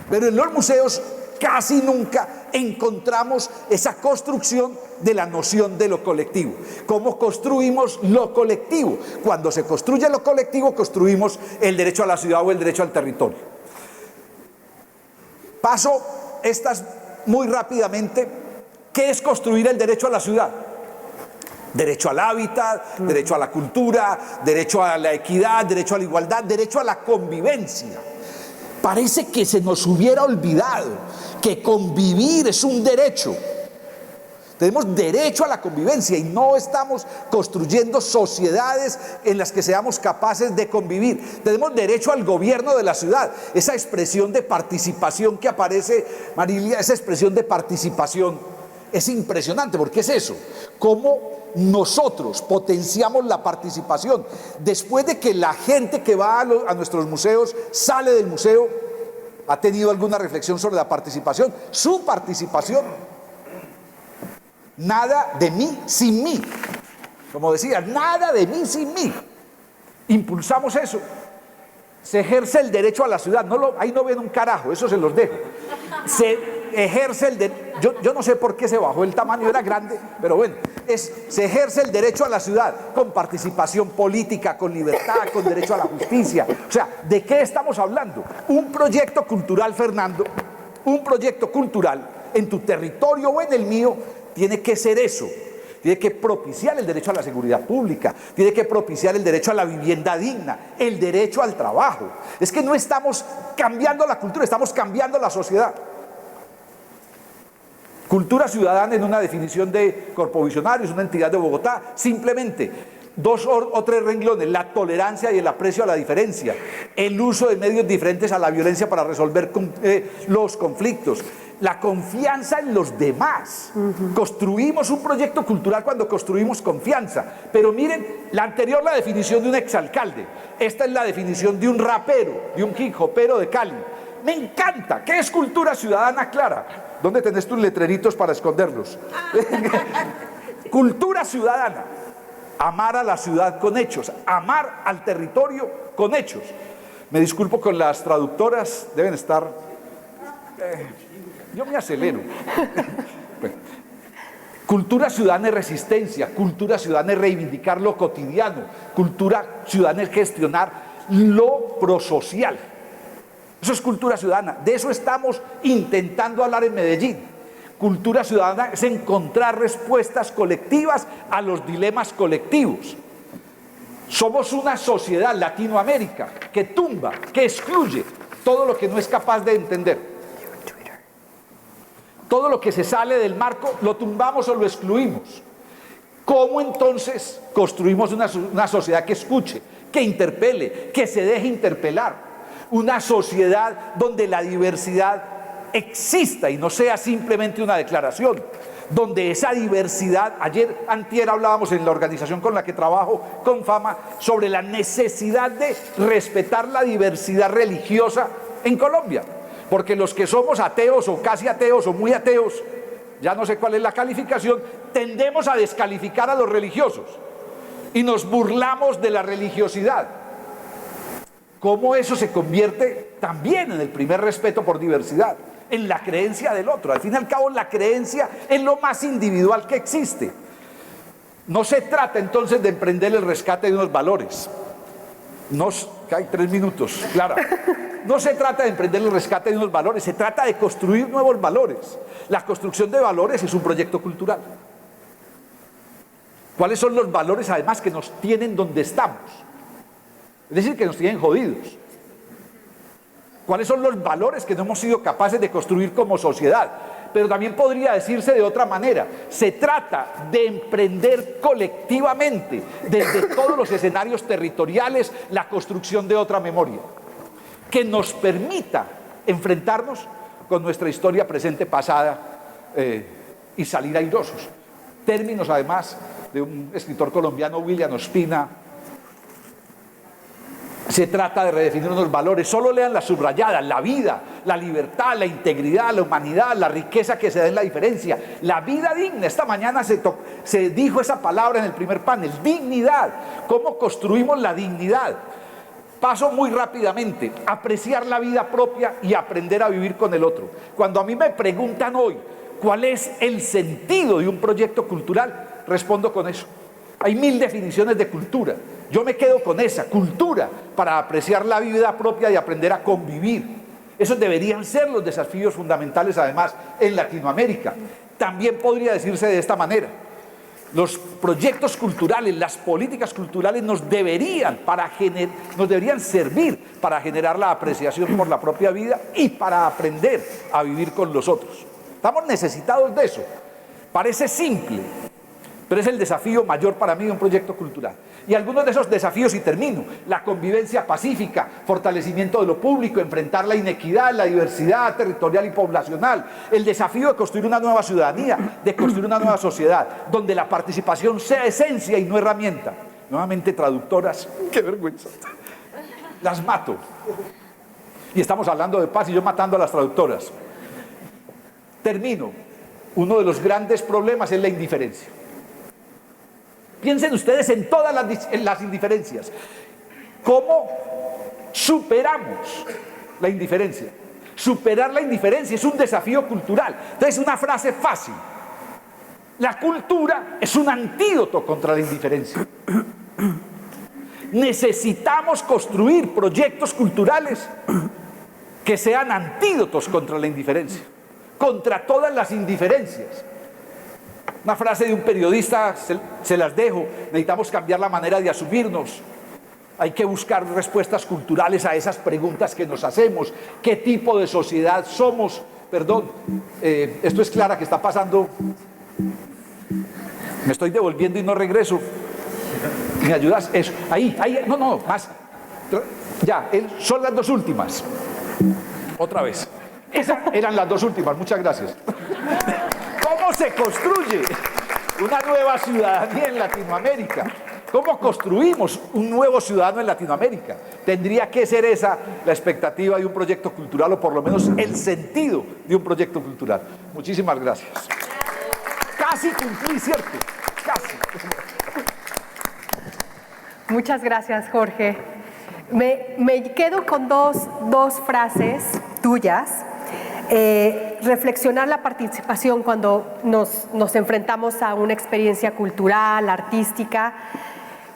Pero en los museos casi nunca encontramos esa construcción de la noción de lo colectivo. ¿Cómo construimos lo colectivo? Cuando se construye lo colectivo, construimos el derecho a la ciudad o el derecho al territorio. Paso estas muy rápidamente. ¿Qué es construir el derecho a la ciudad? Derecho al hábitat, derecho a la cultura, derecho a la equidad, derecho a la igualdad, derecho a la convivencia. Parece que se nos hubiera olvidado que convivir es un derecho. Tenemos derecho a la convivencia y no estamos construyendo sociedades en las que seamos capaces de convivir. Tenemos derecho al gobierno de la ciudad. Esa expresión de participación que aparece, Marilia, esa expresión de participación es impresionante, porque es eso. ¿Cómo nosotros potenciamos la participación? Después de que la gente que va a nuestros museos sale del museo, ¿ha tenido alguna reflexión sobre la participación? Su participación. Nada de mí sin mí. Como decía, nada de mí sin mí. Impulsamos eso. Se ejerce el derecho a la ciudad. Ahí no ven un carajo, eso se los dejo. Se ejerce el derecho. Yo no sé por qué se bajó el tamaño, era grande, pero bueno, se ejerce el derecho a la ciudad con participación política, con libertad, con derecho a la justicia. O sea, ¿de qué estamos hablando? Un proyecto cultural, Fernando, un proyecto cultural en tu territorio o en el mío tiene que ser eso. Tiene que propiciar el derecho a la seguridad pública, tiene que propiciar el derecho a la vivienda digna, el derecho al trabajo. Es que no estamos cambiando la cultura, estamos cambiando la sociedad. Cultura ciudadana, en una definición de Corpo Visionarios, una entidad de Bogotá, simplemente 2 o 3 renglones: la tolerancia y el aprecio a la diferencia, el uso de medios diferentes a la violencia para resolver los conflictos, la confianza en los demás. Construimos un proyecto cultural cuando construimos confianza. Pero miren, la anterior, la definición de un exalcalde, esta es la definición de un rapero, de un hip hopero de Cali. Me encanta. ¿Qué es cultura ciudadana, Clara? ¿Dónde tenés tus letreritos para esconderlos? Cultura ciudadana: amar a la ciudad con hechos, amar al territorio con hechos. Me disculpo con las traductoras, deben estar... yo me acelero. Bueno. Cultura ciudadana es resistencia, cultura ciudadana es reivindicar lo cotidiano, cultura ciudadana es gestionar lo prosocial. Eso es cultura ciudadana. De eso estamos intentando hablar en Medellín. Cultura ciudadana es encontrar respuestas colectivas a los dilemas colectivos. Somos una sociedad, Latinoamérica, que tumba, que excluye todo lo que no es capaz de entender. Todo lo que se sale del marco lo tumbamos o lo excluimos. ¿Cómo entonces construimos una sociedad que escuche, que interpele, que se deje interpelar? Una sociedad donde la diversidad exista y no sea simplemente una declaración, donde esa diversidad, antier hablábamos en la organización con la que trabajo, con Fama, sobre la necesidad de respetar la diversidad religiosa en Colombia, porque los que somos ateos o casi ateos o muy ateos, ya no sé cuál es la calificación, tendemos a descalificar a los religiosos y nos burlamos de la religiosidad. ¿Cómo eso se convierte también en el primer respeto por diversidad? En la creencia del otro. Al fin y al cabo, la creencia es lo más individual que existe. No se trata entonces de emprender el rescate de unos valores. Hay 3 minutos, Clara. No se trata de emprender el rescate de unos valores, se trata de construir nuevos valores. La construcción de valores es un proyecto cultural. ¿Cuáles son los valores además que nos tienen donde estamos? Es decir, que nos tienen jodidos. ¿Cuáles son los valores que no hemos sido capaces de construir como sociedad? Pero también podría decirse de otra manera. Se trata de emprender colectivamente, desde todos los escenarios territoriales, la construcción de otra memoria que nos permita enfrentarnos con nuestra historia presente, pasada y salir airosos. Términos, además, de un escritor colombiano, William Ospina. Se trata de redefinir unos valores. Solo lean las subrayadas: la vida, la libertad, la integridad, la humanidad, la riqueza que se da en la diferencia, la vida digna. Esta mañana se dijo esa palabra en el primer panel: dignidad. ¿Cómo construimos la dignidad? Paso muy rápidamente: apreciar la vida propia y aprender a vivir con el otro. Cuando a mí me preguntan hoy cuál es el sentido de un proyecto cultural, respondo con eso. Hay 1000 definiciones de cultura. Yo me quedo con esa: cultura para apreciar la vida propia y aprender a convivir. Esos deberían ser los desafíos fundamentales, además, en Latinoamérica. También podría decirse de esta manera: los proyectos culturales, las políticas culturales nos deberían servir para generar la apreciación por la propia vida y para aprender a vivir con los otros. Estamos necesitados de eso. Parece simple, pero es el desafío mayor para mí de un proyecto cultural. Y algunos de esos desafíos, y termino: la convivencia pacífica, fortalecimiento de lo público, enfrentar la inequidad, la diversidad territorial y poblacional, el desafío de construir una nueva ciudadanía, de construir una nueva sociedad, donde la participación sea esencia y no herramienta. Nuevamente, traductoras, qué vergüenza, las mato. Y estamos hablando de paz y yo matando a las traductoras. Termino: uno de los grandes problemas es la indiferencia. Piensen ustedes en todas las indiferencias. ¿Cómo superamos la indiferencia? Superar la indiferencia es un desafío cultural. Entonces, una frase fácil: la cultura es un antídoto contra la indiferencia. Necesitamos construir proyectos culturales que sean antídotos contra la indiferencia, contra todas las indiferencias. Una frase de un periodista, se las dejo: necesitamos cambiar la manera de asumirnos. Hay que buscar respuestas culturales a esas preguntas que nos hacemos. ¿Qué tipo de sociedad somos? Perdón, esto es Clara, que está pasando. Me estoy devolviendo y no regreso. ¿Me ayudas? Eso, ahí, no, más. Ya, son las 2 últimas. Otra vez. Esas eran las 2 últimas, muchas gracias. ¿Cómo se construye una nueva ciudadanía en Latinoamérica? ¿Cómo construimos un nuevo ciudadano en Latinoamérica? Tendría que ser esa la expectativa de un proyecto cultural, o por lo menos el sentido de un proyecto cultural. Muchísimas gracias. Casi cumplí, ¿cierto? Casi.
Muchas gracias, Jorge. Me quedo con dos frases tuyas. Reflexionar la participación cuando nos enfrentamos a una experiencia cultural, artística,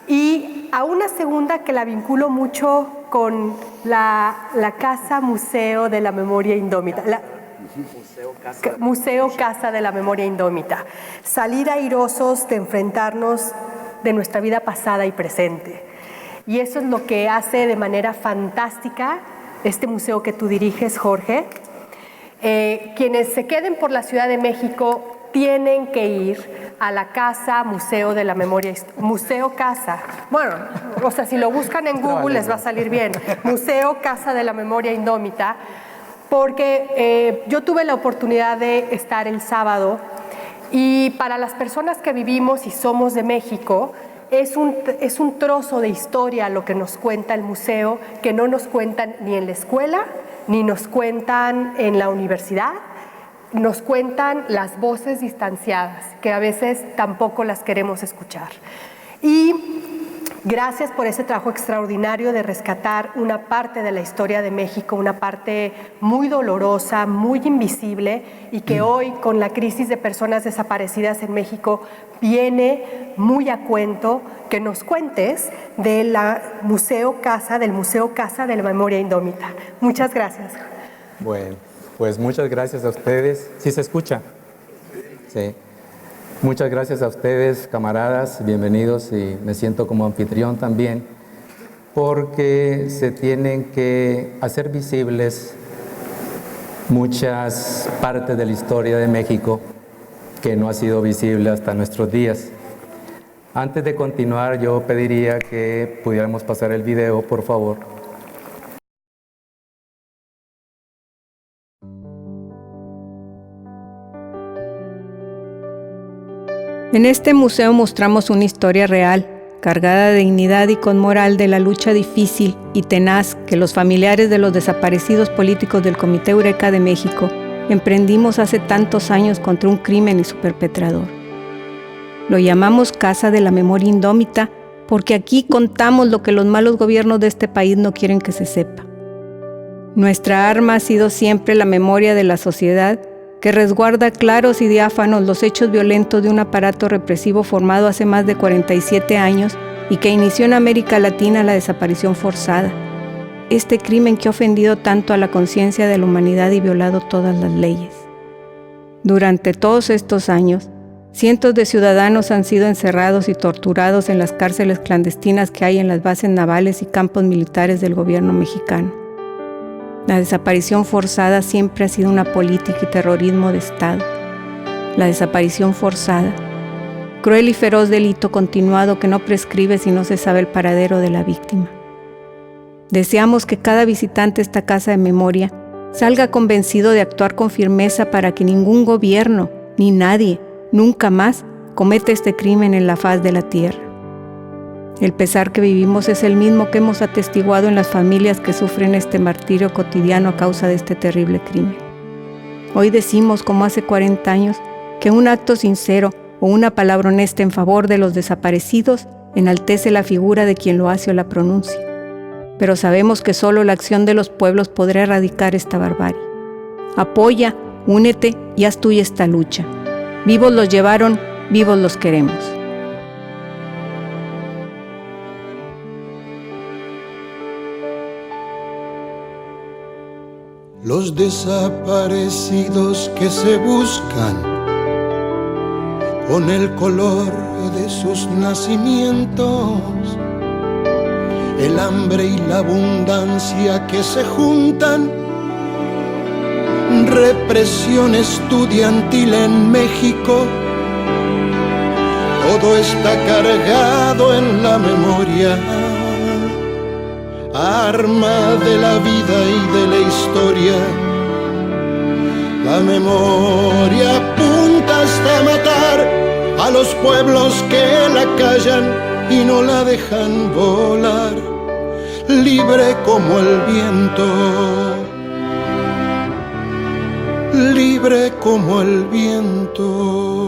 y a una segunda que la vinculo mucho con la Casa Museo de la Memoria Indómita. Museo Casa de la Memoria Indómita. Salir airosos de enfrentarnos de nuestra vida pasada y presente. Y eso es lo que hace de manera fantástica este museo que tú diriges, Jorge. Quienes se queden por la Ciudad de México tienen que ir a la Casa Museo de la Memoria, Museo Casa, bueno, o sea, si lo buscan en Google les va a salir bien, Museo Casa de la Memoria Indómita, porque yo tuve la oportunidad de estar el sábado y para las personas que vivimos y somos de México, es un trozo de historia lo que nos cuenta el museo, que no nos cuentan ni en la escuela, ni nos cuentan en la universidad, nos cuentan las voces distanciadas, que a veces tampoco las queremos escuchar. Y gracias por ese trabajo extraordinario de rescatar una parte de la historia de México, una parte muy dolorosa, muy invisible, y que hoy, con la crisis de personas desaparecidas en México, viene muy a cuento que nos cuentes del Museo Casa de la Memoria Indómita. Muchas gracias.
Bueno, pues muchas gracias a ustedes. ¿Sí se escucha? Sí. Muchas gracias a ustedes, camaradas, bienvenidos, y me siento como anfitrión también, porque se tienen que hacer visibles muchas partes de la historia de México que no ha sido visible hasta nuestros días. Antes de continuar, yo pediría que pudiéramos pasar el video, por favor.
En este museo mostramos una historia real, cargada de dignidad y con moral de la lucha difícil y tenaz que los familiares de los desaparecidos políticos del Comité Eureka de México emprendimos hace tantos años contra un crimen y su perpetrador. Lo llamamos Casa de la Memoria Indómita porque aquí contamos lo que los malos gobiernos de este país no quieren que se sepa. Nuestra arma ha sido siempre la memoria de la sociedad, que resguarda claros y diáfanos los hechos violentos de un aparato represivo formado hace más de 47 años y que inició en América Latina la desaparición forzada. Este crimen que ha ofendido tanto a la conciencia de la humanidad y violado todas las leyes. Durante todos estos años, cientos de ciudadanos han sido encerrados y torturados en las cárceles clandestinas que hay en las bases navales y campos militares del gobierno mexicano. La desaparición forzada siempre ha sido una política y terrorismo de Estado. La desaparición forzada, cruel y feroz delito continuado que no prescribe si no se sabe el paradero de la víctima. Deseamos que cada visitante a esta casa de memoria salga convencido de actuar con firmeza para que ningún gobierno, ni nadie, nunca más cometa este crimen en la faz de la tierra. El pesar que vivimos es el mismo que hemos atestiguado en las familias que sufren este martirio cotidiano a causa de este terrible crimen. Hoy decimos, como hace 40 años, que un acto sincero o una palabra honesta en favor de los desaparecidos enaltece la figura de quien lo hace o la pronuncia. Pero sabemos que solo la acción de los pueblos podrá erradicar esta barbarie. Apoya, únete y haz tuya esta lucha. Vivos los llevaron, vivos los queremos.
Los desaparecidos que se buscan con el color de sus nacimientos, el hambre y la abundancia que se juntan, represión estudiantil en México, todo está cargado en la memoria. Arma de la vida y de la historia, la memoria apunta hasta matar a los pueblos que la callan y no la dejan volar, libre como el viento, libre como el viento.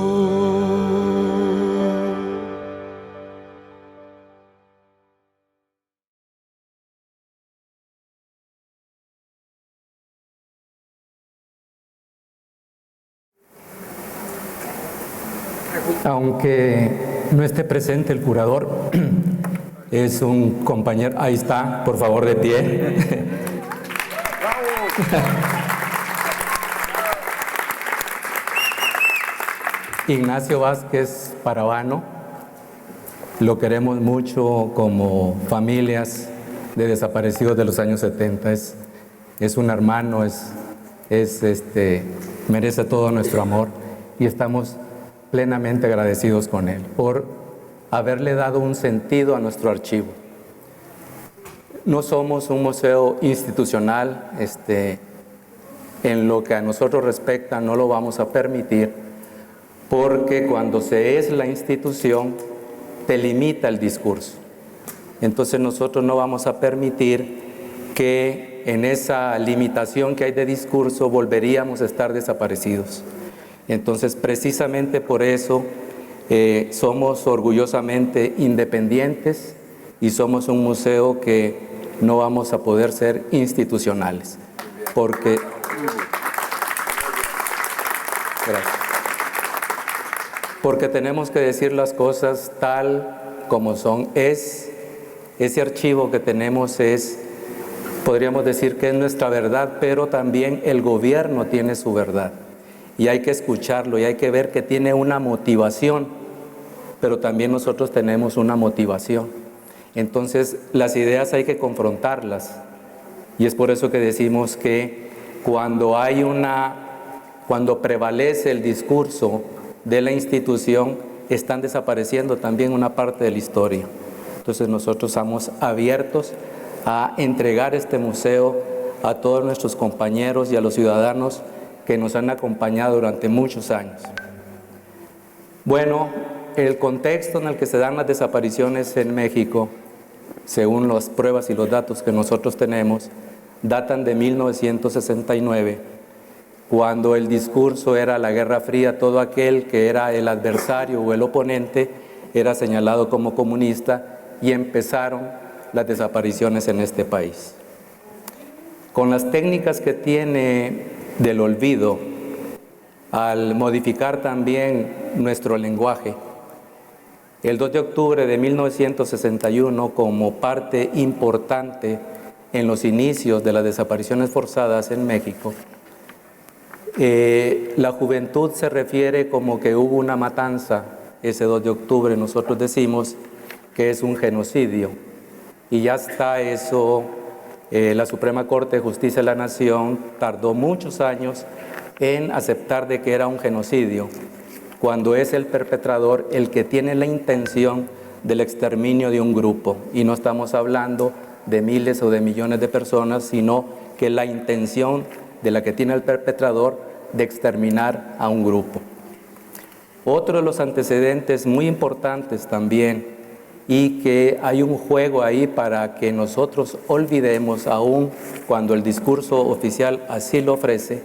Aunque no esté presente el curador, es un compañero. Ahí está, por favor, de pie. Ignacio Vázquez Parabano, lo queremos mucho como familias de desaparecidos de los años 70. Es un hermano, merece todo nuestro amor y estamos plenamente agradecidos con él por haberle dado un sentido a nuestro archivo. No somos un museo institucional, en lo que a nosotros respecta no lo vamos a permitir, porque cuando se es la institución te limita el discurso. Entonces nosotros no vamos a permitir que en esa limitación que hay de discurso volveríamos a estar desaparecidos. Entonces precisamente por eso somos orgullosamente independientes y somos un museo que no vamos a poder ser institucionales, porque... Gracias. Porque tenemos que decir las cosas tal como son. Ese archivo que tenemos podríamos decir que es nuestra verdad, pero también el gobierno tiene su verdad. Y hay que escucharlo y hay que ver que tiene una motivación, pero también nosotros tenemos una motivación. Entonces, las ideas hay que confrontarlas. Y es por eso que decimos que cuando prevalece el discurso de la institución, están desapareciendo también una parte de la historia. Entonces nosotros estamos abiertos a entregar este museo a todos nuestros compañeros y a los ciudadanos que nos han acompañado durante muchos años. Bueno, el contexto en el que se dan las desapariciones en México, según las pruebas y los datos que nosotros tenemos, datan de 1969, cuando el discurso era la Guerra Fría. Todo aquel que era el adversario o el oponente era señalado como comunista y empezaron las desapariciones en este país. Con las técnicas que tiene del olvido, al modificar también nuestro lenguaje, el 2 de octubre de 1961, como parte importante en los inicios de las desapariciones forzadas en México, la juventud se refiere como que hubo una matanza ese 2 de octubre. Nosotros decimos que es un genocidio. Y ya está eso, la Suprema Corte de Justicia de la Nación tardó muchos años en aceptar de que era un genocidio, cuando es el perpetrador el que tiene la intención del exterminio de un grupo. Y no estamos hablando de miles o de millones de personas, sino que la intención de la que tiene el perpetrador de exterminar a un grupo. Otro de los antecedentes muy importantes también, y que hay un juego ahí para que nosotros olvidemos aún cuando el discurso oficial así lo ofrece,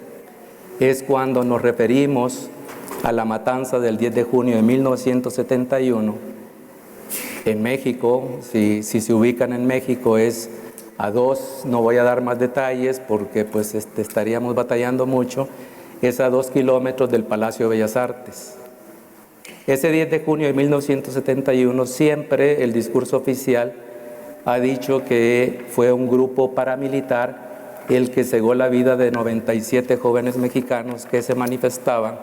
es cuando nos referimos a la matanza del 10 de junio de 1971 en México. Si se ubican en México es a no voy a dar más detalles porque pues estaríamos batallando mucho, es a 2 kilómetros del Palacio de Bellas Artes. Ese 10 de junio de 1971 siempre el discurso oficial ha dicho que fue un grupo paramilitar el que cegó la vida de 97 jóvenes mexicanos que se manifestaban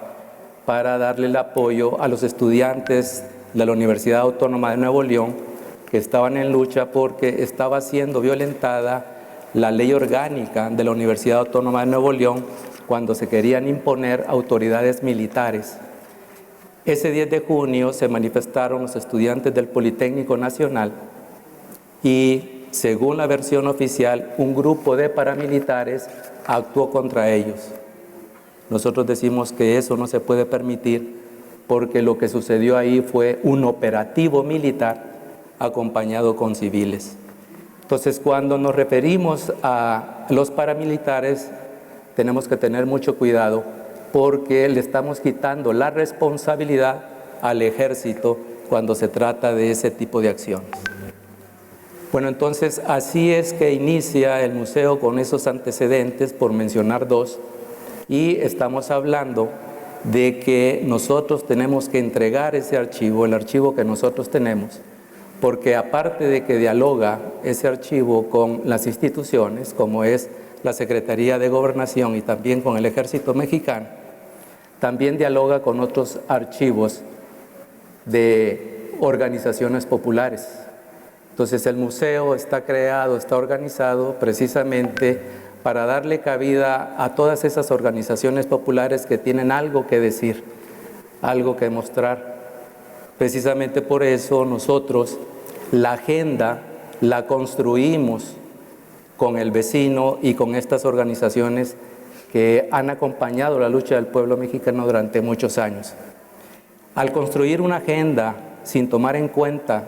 para darle el apoyo a los estudiantes de la Universidad Autónoma de Nuevo León que estaban en lucha porque estaba siendo violentada la ley orgánica de la Universidad Autónoma de Nuevo León cuando se querían imponer autoridades militares. Ese 10 de junio se manifestaron los estudiantes del Politécnico Nacional y, según la versión oficial, un grupo de paramilitares actuó contra ellos. Nosotros decimos que eso no se puede permitir porque lo que sucedió ahí fue un operativo militar acompañado con civiles. Entonces, cuando nos referimos a los paramilitares, tenemos que tener mucho cuidado porque le estamos quitando la responsabilidad al ejército cuando se trata de ese tipo de acciones. Bueno, entonces así es que inicia el museo con esos antecedentes, por mencionar dos, y estamos hablando de que nosotros tenemos que entregar ese archivo, el archivo que nosotros tenemos, porque aparte de que dialoga ese archivo con las instituciones, como es la Secretaría de Gobernación y también con el Ejército Mexicano, también dialoga con otros archivos de organizaciones populares. Entonces el museo está creado, está organizado precisamente para darle cabida a todas esas organizaciones populares que tienen algo que decir, algo que mostrar. Precisamente por eso nosotros la agenda la construimos con el vecino y con estas organizaciones que han acompañado la lucha del pueblo mexicano durante muchos años. Al construir una agenda sin tomar en cuenta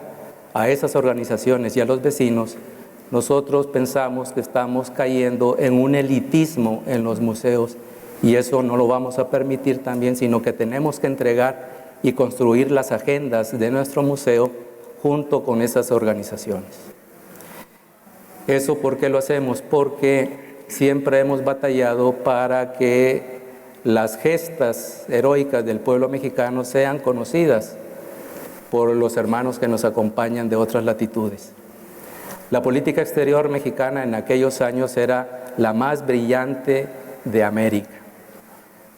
a esas organizaciones y a los vecinos, nosotros pensamos que estamos cayendo en un elitismo en los museos y eso no lo vamos a permitir también, sino que tenemos que entregar y construir las agendas de nuestro museo junto con esas organizaciones. ¿Eso por qué lo hacemos? Porque siempre hemos batallado para que las gestas heroicas del pueblo mexicano sean conocidas por los hermanos que nos acompañan de otras latitudes. La política exterior mexicana en aquellos años era la más brillante de América.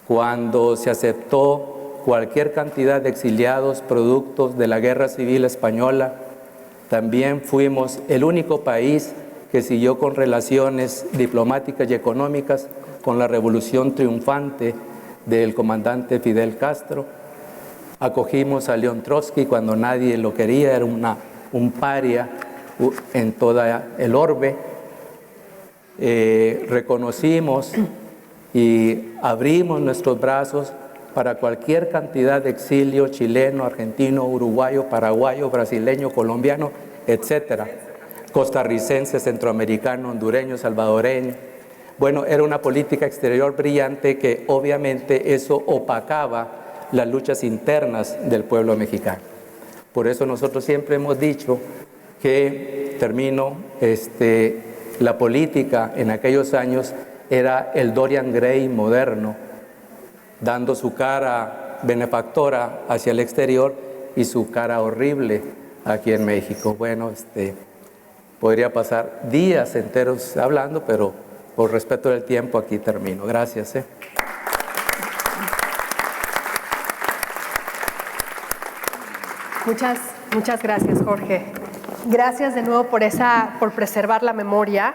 Cuando se aceptó cualquier cantidad de exiliados productos de la Guerra Civil Española, también fuimos el único país que siguió con relaciones diplomáticas y económicas con la revolución triunfante del comandante Fidel Castro. Acogimos a León Trotsky cuando nadie lo quería, era un paria en toda el orbe. Reconocimos y abrimos nuestros brazos para cualquier cantidad de exilio chileno, argentino, uruguayo, paraguayo, brasileño, colombiano, etcétera, costarricense, centroamericano, hondureño, salvadoreño. Bueno, era una política exterior brillante que obviamente eso opacaba las luchas internas del pueblo mexicano. Por eso nosotros siempre hemos dicho que, la política en aquellos años era el Dorian Gray moderno, dando su cara benefactora hacia el exterior y su cara horrible aquí en México. Bueno, podría pasar días enteros hablando, pero por respeto del tiempo aquí termino. Gracias.
Muchas gracias, Jorge. Gracias de nuevo por preservar la memoria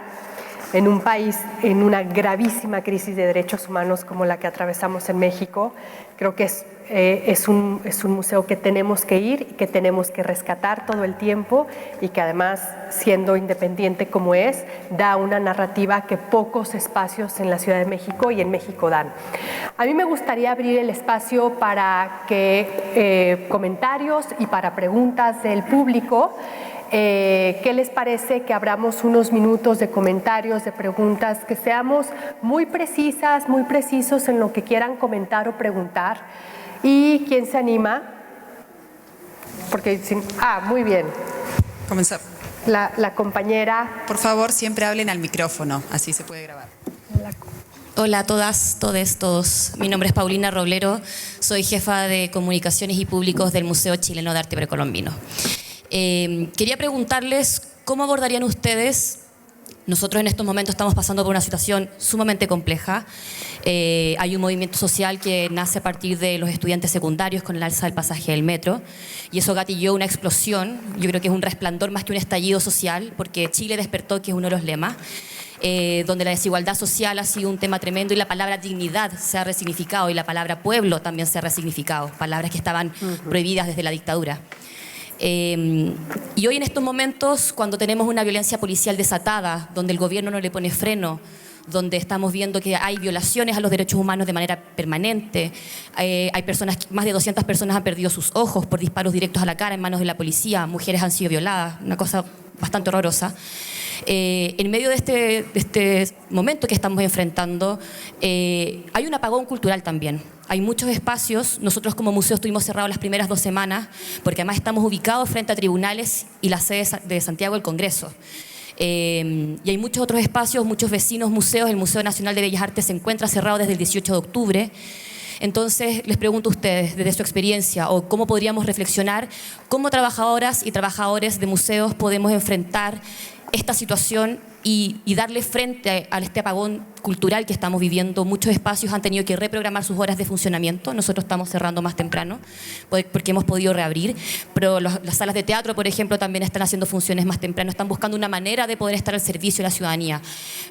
en un país en una gravísima crisis de derechos humanos como la que atravesamos en México. Creo que es un museo que tenemos que ir y que tenemos que rescatar todo el tiempo y que además, siendo independiente como es, da una narrativa que pocos espacios en la Ciudad de México y en México dan. A mí me gustaría abrir el espacio para que comentarios y para preguntas del público. ¿Qué les parece que abramos unos minutos de comentarios, de preguntas, que seamos muy precisas, muy precisos en lo que quieran comentar o preguntar? ¿Y quién se anima? Porque muy bien.
Comenzar.
La compañera.
Por favor, siempre hablen al micrófono, así se puede grabar.
Hola a todas, todos. Mi nombre es Paulina Roblero, soy jefa de Comunicaciones y Públicos del Museo Chileno de Arte Precolombino. Quería preguntarles cómo abordarían ustedes. Nosotros en estos momentos estamos pasando por una situación sumamente compleja. Hay un movimiento social que nace a partir de los estudiantes secundarios con el alza del pasaje del metro y eso gatilló una explosión. Yo creo que es un resplandor más que un estallido social, porque Chile despertó, que es uno de los lemas, donde la desigualdad social ha sido un tema tremendo y la palabra dignidad se ha resignificado y la palabra pueblo también se ha resignificado, palabras que estaban prohibidas desde la dictadura. Y hoy en estos momentos, cuando tenemos una violencia policial desatada, donde el gobierno no le pone freno, donde estamos viendo que hay violaciones a los derechos humanos de manera permanente, hay personas, más de 200 personas han perdido sus ojos por disparos directos a la cara en manos de la policía, mujeres han sido violadas, una cosa bastante horrorosa. En medio de este momento que estamos enfrentando, hay un apagón cultural también. Hay muchos espacios, nosotros como museo estuvimos cerrados las primeras 2 semanas, porque además estamos ubicados frente a tribunales y la sede de Santiago del Congreso. Y hay muchos otros espacios, muchos vecinos, museos. El Museo Nacional de Bellas Artes se encuentra cerrado desde el 18 de octubre. Entonces, les pregunto a ustedes, desde su experiencia, o cómo podríamos reflexionar, cómo trabajadoras y trabajadores de museos podemos enfrentar esta situación y darle frente a este apagón cultural que estamos viviendo, muchos espacios han tenido que reprogramar sus horas de funcionamiento. Nosotros estamos cerrando más temprano porque hemos podido reabrir, pero las salas de teatro, por ejemplo, también están haciendo funciones más temprano, están buscando una manera de poder estar al servicio de la ciudadanía.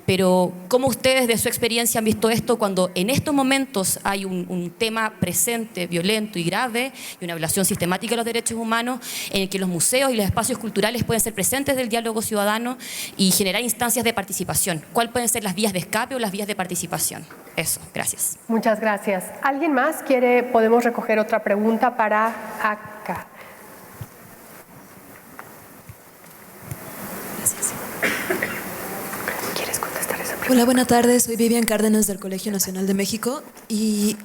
Pero ¿cómo ustedes de su experiencia han visto esto cuando en estos momentos hay un tema presente, violento y grave, y una violación sistemática de los derechos humanos, en el que los museos y los espacios culturales pueden ser presentes del diálogo ciudadano y generar instancias de participación? ¿Cuáles pueden ser las vías de escape o las vías de participación? Eso, gracias.
Muchas gracias. ¿Alguien más quiere? Podemos recoger otra pregunta para acá.
Gracias.
¿Quieres contestar esa pregunta?
Hola, buenas tardes. Soy Vivian Cárdenas del Colegio Nacional de México y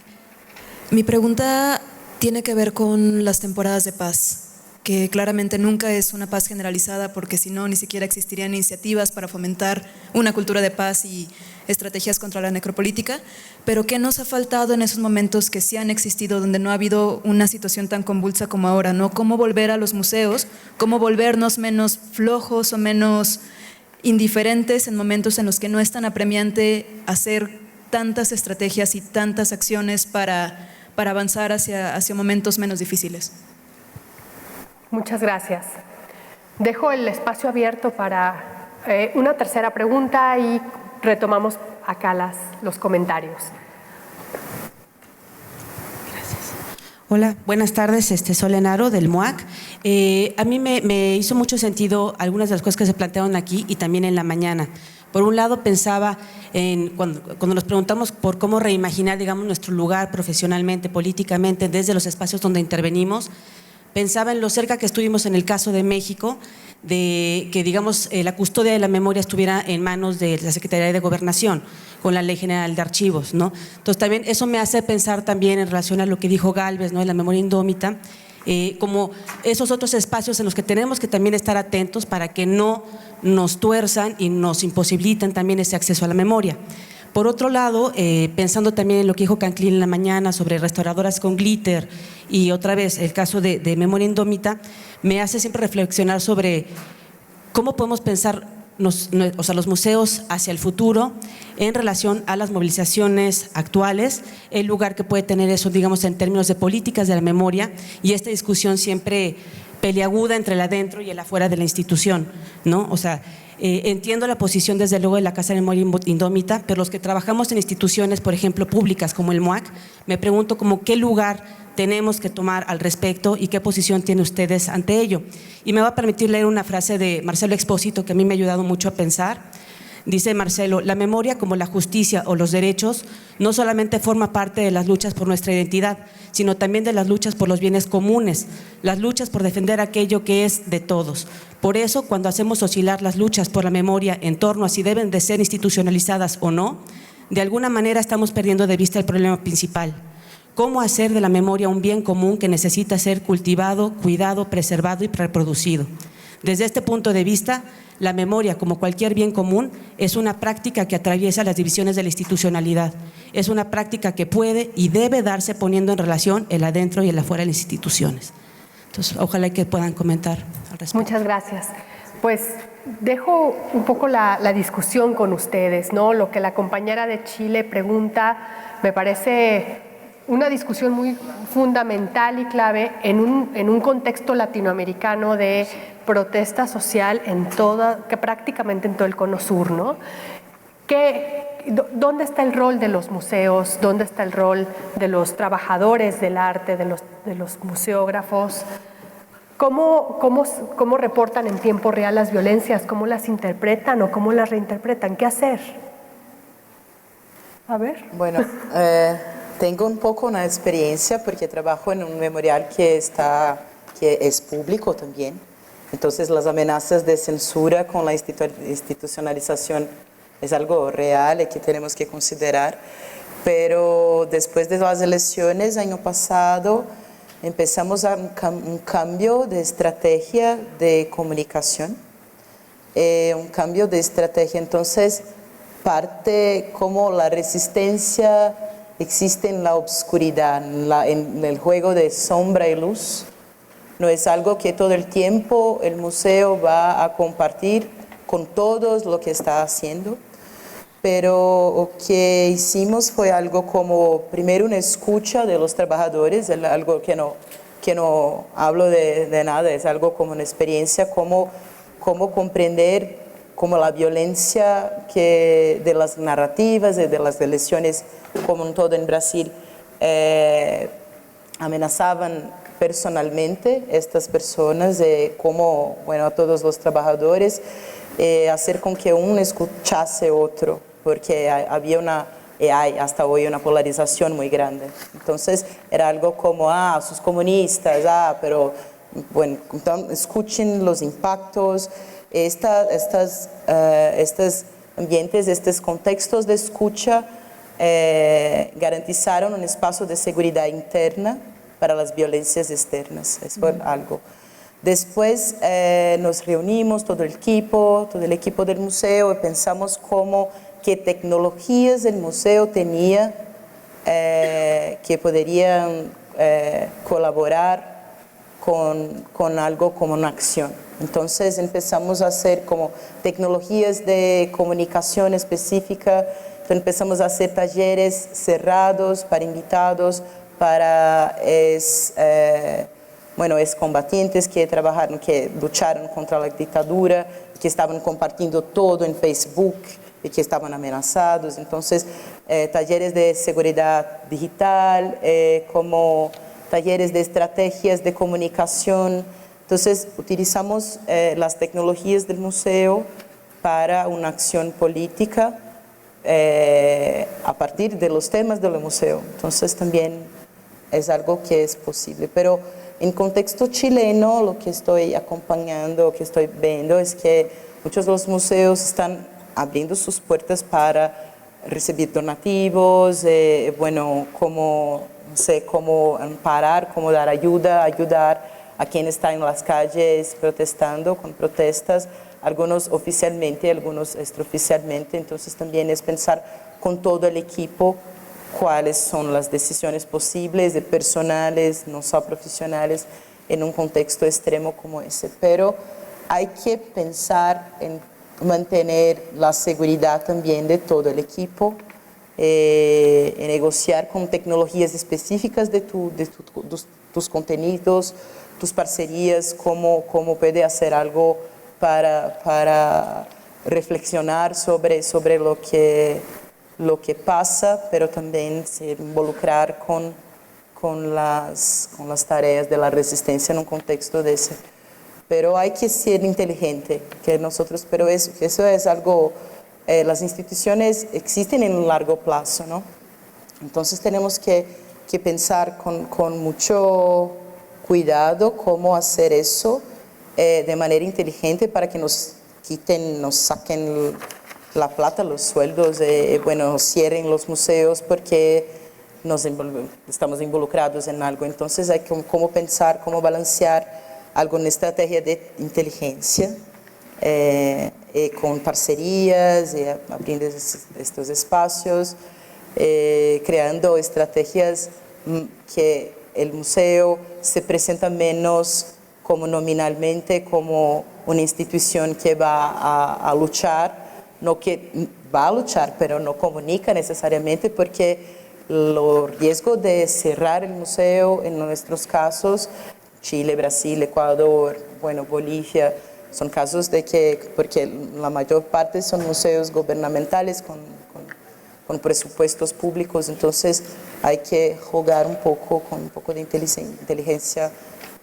mi pregunta tiene que ver con las temporadas de paz, que claramente nunca es una paz generalizada porque si no, ni siquiera existirían iniciativas para fomentar una cultura de paz y estrategias contra la necropolítica, pero ¿qué nos ha faltado en esos momentos que sí han existido, donde no ha habido una situación tan convulsa como ahora, ¿no? ¿Cómo volver a los museos? ¿Cómo volvernos menos flojos o menos indiferentes en momentos en los que no es tan apremiante hacer tantas estrategias y tantas acciones para avanzar hacia momentos menos difíciles?
Muchas gracias. Dejo el espacio abierto para una tercera pregunta y retomamos acá los comentarios.
Gracias. Hola, buenas tardes, Sol Enaro del MUAC. A mí me hizo mucho sentido algunas de las cosas que se plantearon aquí y también en la mañana. Por un lado pensaba cuando nos preguntamos por cómo reimaginar, digamos, nuestro lugar profesionalmente, políticamente, desde los espacios donde intervenimos, pensaba en lo cerca que estuvimos en el caso de México, de que, digamos, la custodia de la memoria estuviera en manos de la Secretaría de Gobernación, con la Ley General de Archivos, ¿no? Entonces también eso me hace pensar también en relación a lo que dijo Gálvez, ¿no?, en la memoria indómita, como esos otros espacios en los que tenemos que también estar atentos para que no nos tuerzan y nos imposibiliten también ese acceso a la memoria. Por otro lado, pensando también en lo que dijo Canclín en la mañana sobre restauradoras con glitter y otra vez el caso de memoria indómita, me hace siempre reflexionar sobre cómo podemos pensar los museos hacia el futuro en relación a las movilizaciones actuales, el lugar que puede tener eso, digamos, en términos de políticas de la memoria y esta discusión siempre peleaguda entre el adentro y el afuera de la institución, ¿no? O sea, entiendo la posición desde luego de la Casa de Memoria Indómita, pero los que trabajamos en instituciones, por ejemplo, públicas como el MUAC, me pregunto como qué lugar tenemos que tomar al respecto y qué posición tienen ustedes ante ello. Y me va a permitir leer una frase de Marcelo Expósito que a mí me ha ayudado mucho a pensar. Dice Marcelo: la memoria, como la justicia o los derechos, no solamente forma parte de las luchas por nuestra identidad, sino también de las luchas por los bienes comunes, las luchas por defender aquello que es de todos. Por eso, cuando hacemos oscilar las luchas por la memoria en torno a si deben de ser institucionalizadas o no, de alguna manera estamos perdiendo de vista el problema principal. ¿Cómo hacer de la memoria un bien común que necesita ser cultivado, cuidado, preservado y reproducido? Desde este punto de vista, la memoria, como cualquier bien común, es una práctica que atraviesa las divisiones de la institucionalidad. Es una práctica que puede y debe darse poniendo en relación el adentro y el afuera de las instituciones. Entonces, ojalá que puedan comentar al respecto.
Muchas gracias. Pues dejo un poco la discusión con ustedes, ¿no? Lo que la compañera de Chile pregunta me parece una discusión muy fundamental y clave en un contexto latinoamericano de protesta social que prácticamente en todo el Cono Sur, ¿no? ¿Dónde está el rol de los museos? ¿Dónde está el rol de los trabajadores del arte, de los museógrafos? ¿Cómo reportan en tiempo real las violencias? ¿Cómo las interpretan o cómo las reinterpretan? ¿Qué hacer? A ver.
Bueno, tengo un poco una experiencia porque trabajo en un memorial que es público también. Entonces las amenazas de censura con la institucionalización es algo real y que tenemos que considerar. Pero después de las elecciones, año pasado, empezamos un cambio de estrategia de comunicación, un cambio de estrategia. Entonces, parte como la resistencia existe en la oscuridad, en el juego de sombra y luz. No es algo que todo el tiempo el museo va a compartir con todos lo que está haciendo. pero lo que hicimos fue algo como, primero una escucha de los trabajadores, algo que no hablo de nada, es algo como una experiencia, cómo comprender como la violencia de las narrativas y de las elecciones, como en todo en Brasil, amenazaban personalmente estas personas, como, bueno, a todos los trabajadores, hacer con que uno escuchase otro, porque había hay hasta hoy una polarización muy grande. Entonces era algo como, sus comunistas, pero bueno, entonces, escuchen los impactos, estos ambientes, estos contextos de escucha garantizaron un espacio de seguridad interna para las violencias externas. Eso fue algo. Después nos reunimos, todo el equipo del museo, y pensamos qué tecnologías el museo tenía que podrían colaborar con algo como una acción. Entonces empezamos a hacer como tecnologías de comunicación específica, entonces empezamos a hacer talleres cerrados para invitados, para excombatientes que lucharon contra la dictadura, que estaban compartiendo todo en Facebook y que estaban amenazados. Entonces, talleres de seguridad digital, como talleres de estrategias de comunicación. Entonces, utilizamos las tecnologías del museo para una acción política a partir de los temas del museo. Entonces, también es algo que es posible. Pero en contexto chileno, lo que estoy acompañando, lo que estoy viendo es que muchos de los museos están abriendo sus puertas para recibir donativos, cómo amparar, cómo dar ayudar a quien está en las calles protestando, con protestas, algunos oficialmente, algunos extraoficialmente. Entonces también es pensar con todo el equipo cuáles son las decisiones posibles, de personales, no solo profesionales, en un contexto extremo como ese. Pero hay que pensar en mantener la seguridad también de todo el equipo, en negociar con tecnologías específicas de tus contenidos, tus parcerías, cómo puede hacer algo para reflexionar sobre lo que pasa, pero también se involucrar con las tareas de la resistencia en un contexto de ese. Pero hay que ser inteligente, pero eso es algo, las instituciones existen en un largo plazo, ¿no? Entonces tenemos que pensar con mucho cuidado cómo hacer eso de manera inteligente para que nos saquen la plata, los sueldos, cierren los museos porque estamos involucrados en algo. Entonces hay cómo pensar, cómo balancear alguna estrategia de inteligencia con parcerías, abriendo estos espacios, creando estrategias que el museo se presenta menos como nominalmente como una institución que va a luchar, no que va a luchar, pero no comunica necesariamente, porque el riesgo de cerrar el museo en nuestros casos, Chile, Brasil, Ecuador, Bolivia, son casos porque la mayor parte son museos gubernamentales con presupuestos públicos, entonces hay que jugar con un poco de inteligencia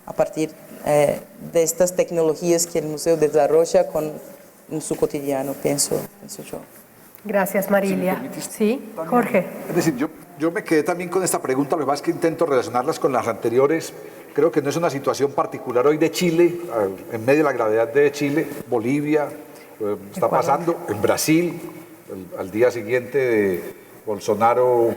a partir de estas tecnologías que el museo desarrolla en su cotidiano, pienso yo.
Gracias, Marilia. Sí, Jorge.
Es decir, yo me quedé también con esta pregunta, lo que pasa es que intento relacionarlas con las anteriores. Creo que no es una situación particular hoy de Chile, en medio de la gravedad de Chile, Bolivia, está pasando en Brasil, al día siguiente de Bolsonaro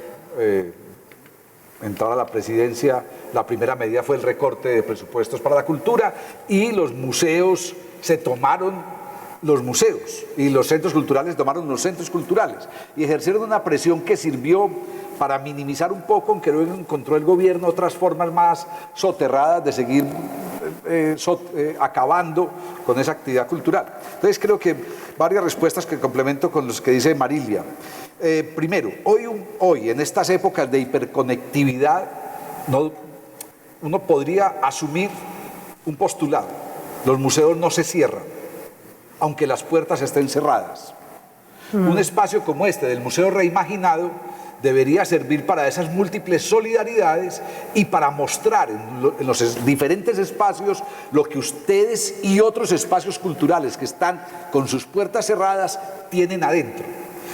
entrar a la presidencia, la primera medida fue el recorte de presupuestos para la cultura y los museos y los centros culturales tomaron los centros culturales y ejercieron una presión que sirvió para minimizar un poco, aunque luego encontró el gobierno otras formas más soterradas de seguir acabando con esa actividad cultural. Entonces creo que varias respuestas que complemento con los que dice Marilia. Primero, hoy en estas épocas de hiperconectividad, uno podría asumir un postulado: los museos no se cierran, aunque las puertas estén cerradas. Un espacio como este del Museo Reimaginado debería servir para esas múltiples solidaridades y para mostrar en los diferentes espacios lo que ustedes y otros espacios culturales que están con sus puertas cerradas tienen adentro.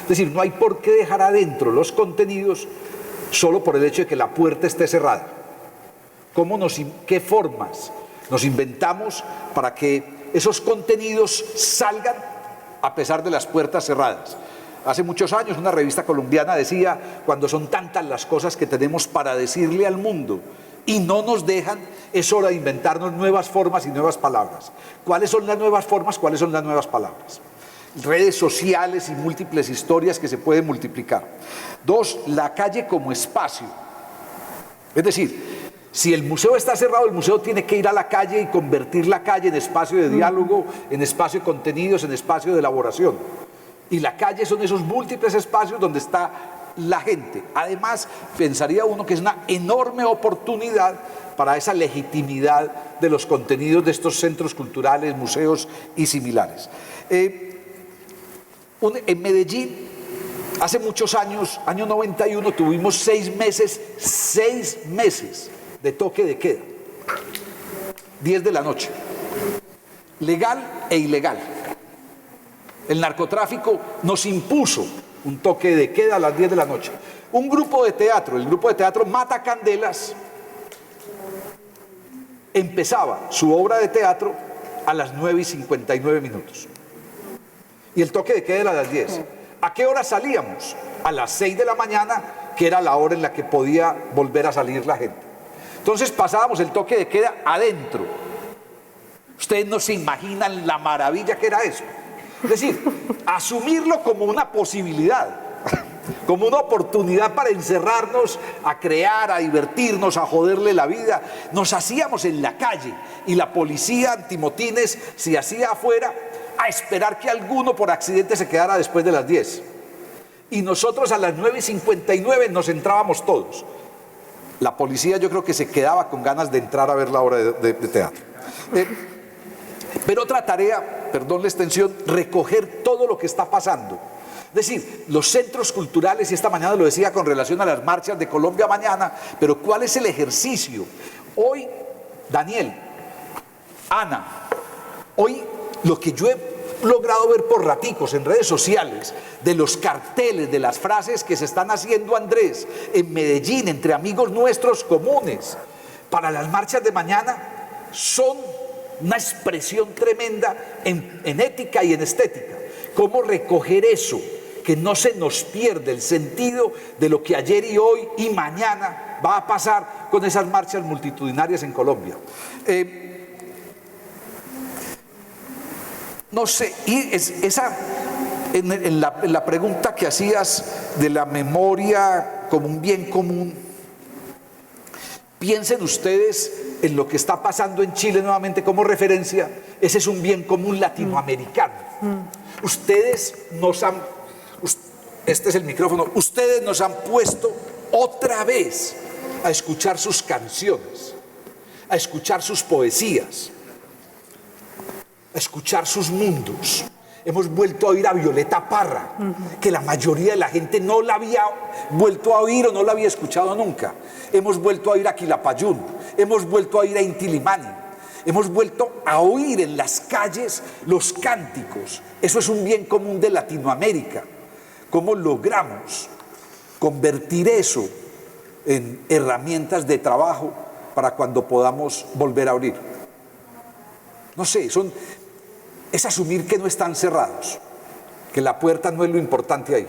Es decir, no hay por qué dejar adentro los contenidos solo por el hecho de que la puerta esté cerrada. ¿Qué formas nos inventamos para que esos contenidos salgan a pesar de las puertas cerradas? Hace muchos años una revista colombiana decía: cuando son tantas las cosas que tenemos para decirle al mundo y no nos dejan, es hora de inventarnos nuevas formas y nuevas palabras. ¿Cuáles son las nuevas formas? ¿Cuáles son las nuevas palabras? Redes sociales y múltiples historias que se pueden multiplicar. 2, la calle como espacio. Es decir, si el museo está cerrado, el museo tiene que ir a la calle y convertir la calle en espacio de diálogo, en espacio de contenidos, en espacio de elaboración. Y la calle son esos múltiples espacios donde está la gente. Además, pensaría uno que es una enorme oportunidad para esa legitimidad de los contenidos de estos centros culturales, museos y similares. En Medellín, hace muchos años, año 91, tuvimos 6 meses de toque de queda. 10 de la noche. Legal e ilegal. El narcotráfico nos impuso un toque de queda a las 10 de la noche. Un grupo de teatro, el grupo de teatro Mata Candelas, empezaba su obra de teatro a las 9:59. Y el toque de queda era a las 10. ¿A qué hora salíamos? A las 6 de la mañana, que era la hora en la que podía volver a salir la gente. Entonces pasábamos el toque de queda adentro. Ustedes no se imaginan la maravilla que era eso. Es decir, asumirlo como una posibilidad, como una oportunidad para encerrarnos, a crear, a divertirnos, a joderle la vida. Nos hacíamos en la calle y la policía antimotines se hacía afuera a esperar que alguno por accidente se quedara después de las 10. Y nosotros a las 9:59 nos entrábamos todos. La policía yo creo que se quedaba con ganas de entrar a ver la obra de teatro. Pero otra tarea, perdón la extensión, recoger todo lo que está pasando. Es decir, los centros culturales, y esta mañana lo decía con relación a las marchas de Colombia mañana, pero ¿cuál es el ejercicio? Hoy, Daniel, Ana, hoy lo que yo he logrado ver por raticos en redes sociales, de los carteles, de las frases que se están haciendo, Andrés, en Medellín, entre amigos nuestros comunes, para las marchas de mañana, son una expresión tremenda en ética y en estética. ¿Cómo recoger eso? Que no se nos pierde el sentido de lo que ayer y hoy y mañana va a pasar con esas marchas multitudinarias en Colombia. No sé, y en la pregunta que hacías de la memoria como un bien común, piensen ustedes en lo que está pasando en Chile nuevamente como referencia. Ese es un bien común latinoamericano. Ustedes nos han, este es el micrófono, ustedes nos han puesto otra vez a escuchar sus canciones, a escuchar sus poesías, a escuchar sus mundos. Hemos vuelto a oír a Violeta Parra, que la mayoría de la gente no la había vuelto a oír o no la había escuchado nunca. Hemos vuelto a oír a Quilapayún, hemos vuelto a oír a Inti Illimani, hemos vuelto a oír en las calles los cánticos. Eso es un bien común de Latinoamérica. ¿Cómo logramos convertir eso en herramientas de trabajo para cuando podamos volver a abrir? No sé, es asumir que no están cerrados, que la puerta no es lo importante ahí.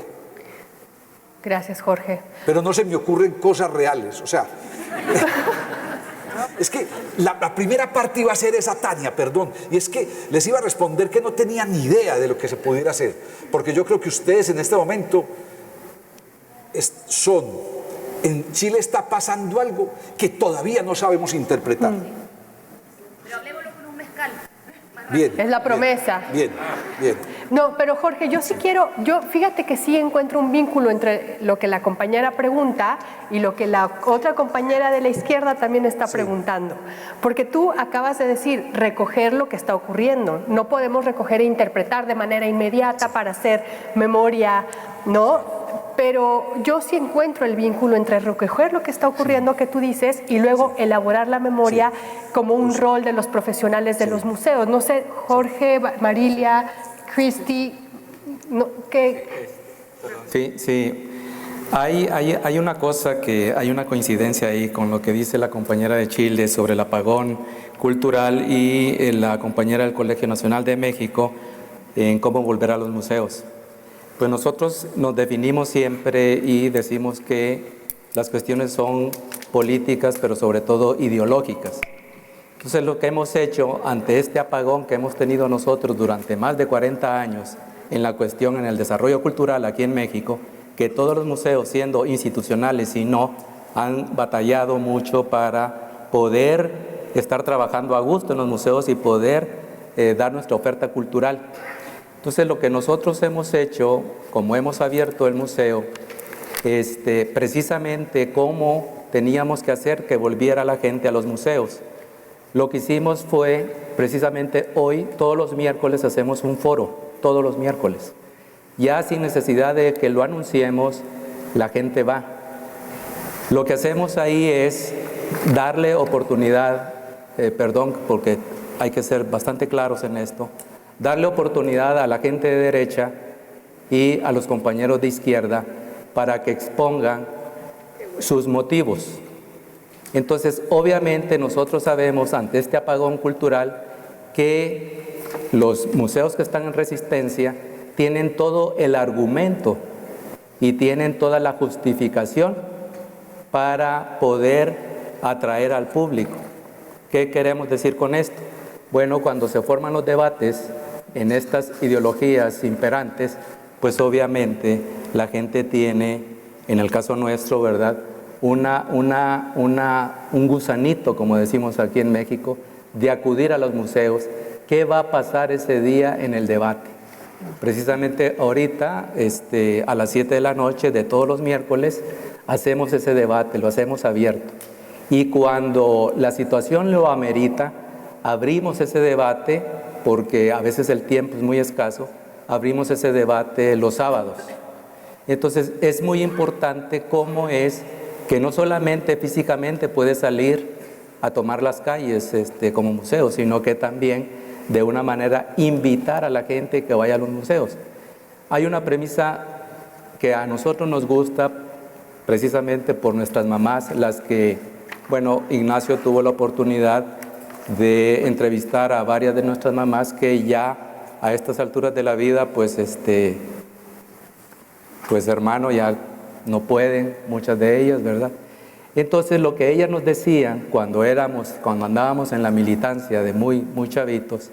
Gracias, Jorge.
Pero no se me ocurren cosas reales, o sea, es que la primera parte iba a ser esa, Tania, perdón, y es que les iba a responder que no tenía ni idea de lo que se pudiera hacer, porque yo creo que ustedes en este momento en Chile está pasando algo que todavía no sabemos interpretar.
Pero hablemos
Bien.
Es la promesa.
Bien, bien.
No, pero Jorge, yo sí quiero, fíjate que sí encuentro un vínculo entre lo que la compañera pregunta y lo que la otra compañera de la izquierda también está preguntando. Porque tú acabas de decir, recoger lo que está ocurriendo. No podemos recoger e interpretar de manera inmediata para hacer memoria, ¿no? Pero yo sí encuentro el vínculo entre recoger lo que está ocurriendo que tú dices y luego elaborar la memoria como un rol de los profesionales de los museos. No sé, Jorge, Marilia, Cristi, no, ¿qué?
Sí. Hay una cosa que hay una coincidencia ahí con lo que dice la compañera de Chile sobre el apagón cultural y la compañera del Colegio Nacional de México en cómo volver a los museos. Pues nosotros nos definimos siempre y decimos que las cuestiones son políticas, pero sobre todo ideológicas. Entonces lo que hemos hecho ante este apagón que hemos tenido nosotros durante más de 40 años en la cuestión, en el desarrollo cultural aquí en México, que todos los museos, siendo institucionales y no, han batallado mucho para poder estar trabajando a gusto en los museos y poder dar nuestra oferta cultural. Entonces lo que nosotros hemos hecho, como hemos abierto el museo, precisamente cómo teníamos que hacer que volviera la gente a los museos. Lo que hicimos fue, precisamente hoy, todos los miércoles hacemos un foro, todos los miércoles. Ya sin necesidad de que lo anunciemos, la gente va. Lo que hacemos ahí es darle oportunidad, perdón, porque hay que ser bastante claros en esto, darle oportunidad a la gente de derecha y a los compañeros de izquierda para que expongan sus motivos. Entonces, obviamente nosotros sabemos ante este apagón cultural que los museos que están en resistencia tienen todo el argumento y tienen toda la justificación para poder atraer al público. ¿Qué queremos decir con esto? Bueno, cuando se forman los debates en estas ideologías imperantes, pues obviamente la gente tiene, en el caso nuestro, ¿verdad?, un gusanito, como decimos aquí en México, de acudir a los museos. ¿Qué va a pasar ese día en el debate? Precisamente ahorita, a las 7 de la noche de todos los miércoles, hacemos ese debate, lo hacemos abierto. Y cuando la situación lo amerita, abrimos ese debate, porque a veces el tiempo es muy escaso, abrimos ese debate los sábados. Entonces es muy importante cómo es que no solamente físicamente puede salir a tomar las calles como museo, sino que también de una manera invitar a la gente que vaya a los museos. Hay una premisa que a nosotros nos gusta precisamente por nuestras mamás, las que, bueno, Ignacio tuvo la oportunidad de entrevistar a varias de nuestras mamás que ya a estas alturas de la vida, pues hermano, ya no pueden, muchas de ellas, ¿verdad? Entonces lo que ellas nos decían cuando andábamos en la militancia de muy chavitos,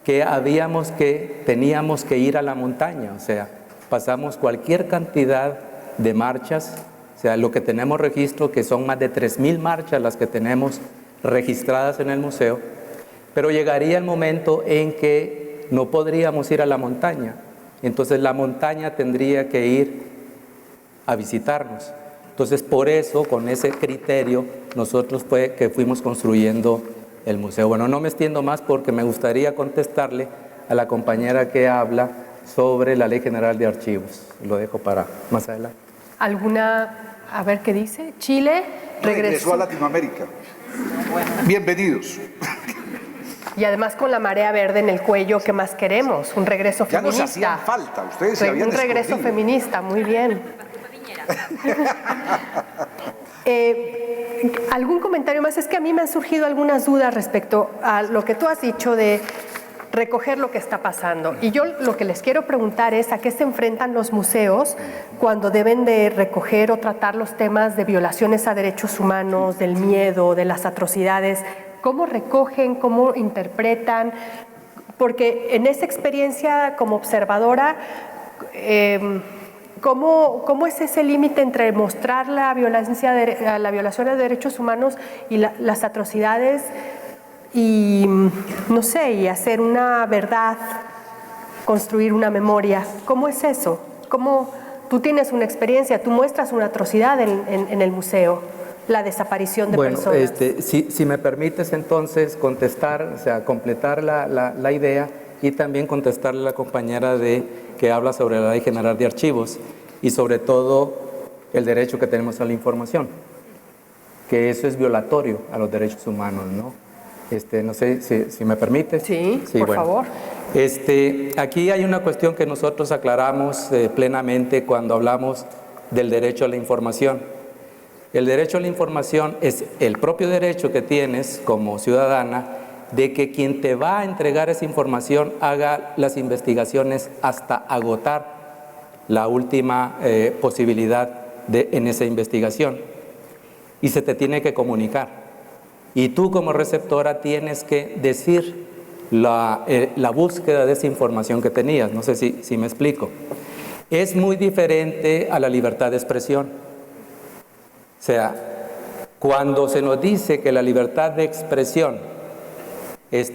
que teníamos que ir a la montaña, o sea, pasamos cualquier cantidad de marchas, o sea, lo que tenemos registro, que son más de 3,000 marchas las que tenemos registradas en el museo, pero llegaría el momento en que no podríamos ir a la montaña, entonces la montaña tendría que ir a visitarnos. Entonces, por eso, con ese criterio, nosotros fue que fuimos construyendo el museo. Bueno, no me extiendo más porque me gustaría contestarle a la compañera que habla sobre la Ley General de Archivos. Lo dejo para más adelante.
A ver qué dice. Chile regresó
a Latinoamérica. Bienvenidos.
Y además con la marea verde en el cuello, ¿qué más queremos? Un regreso feminista.
Ya nos hacían falta, ustedes se habían
Un regreso
escondido.
feminista, muy bien. ¿Algún comentario más? Es que a mí me han surgido algunas dudas respecto a lo que tú has dicho de recoger lo que está pasando. Y yo lo que les quiero preguntar es a qué se enfrentan los museos cuando deben de recoger o tratar los temas de violaciones a derechos humanos, del miedo, de las atrocidades. ¿Cómo recogen? ¿Cómo interpretan? Porque en esa experiencia como observadora, ¿cómo es ese límite entre mostrar la violación de derechos humanos y las atrocidades y, no sé, y hacer una verdad, construir una memoria. ¿Cómo es eso? ¿Cómo tú tienes una experiencia, tú muestras una atrocidad en el museo, la desaparición de personas?
Si me permites entonces contestar, o sea, completar la idea y también contestarle a la compañera que habla sobre la Ley General de Archivos y sobre todo el derecho que tenemos a la información, que eso es violatorio a los derechos humanos, ¿no? No sé si me permite.
Sí, por favor.
Aquí hay una cuestión que nosotros aclaramos plenamente cuando hablamos del derecho a la información. El derecho a la información es el propio derecho que tienes como ciudadana de que quien te va a entregar esa información haga las investigaciones hasta agotar la última posibilidad en esa investigación y se te tiene que comunicar. Y tú como receptora tienes que decir la búsqueda de esa información que tenías. No sé si me explico. Es muy diferente a la libertad de expresión. O sea, cuando se nos dice que la libertad de expresión, en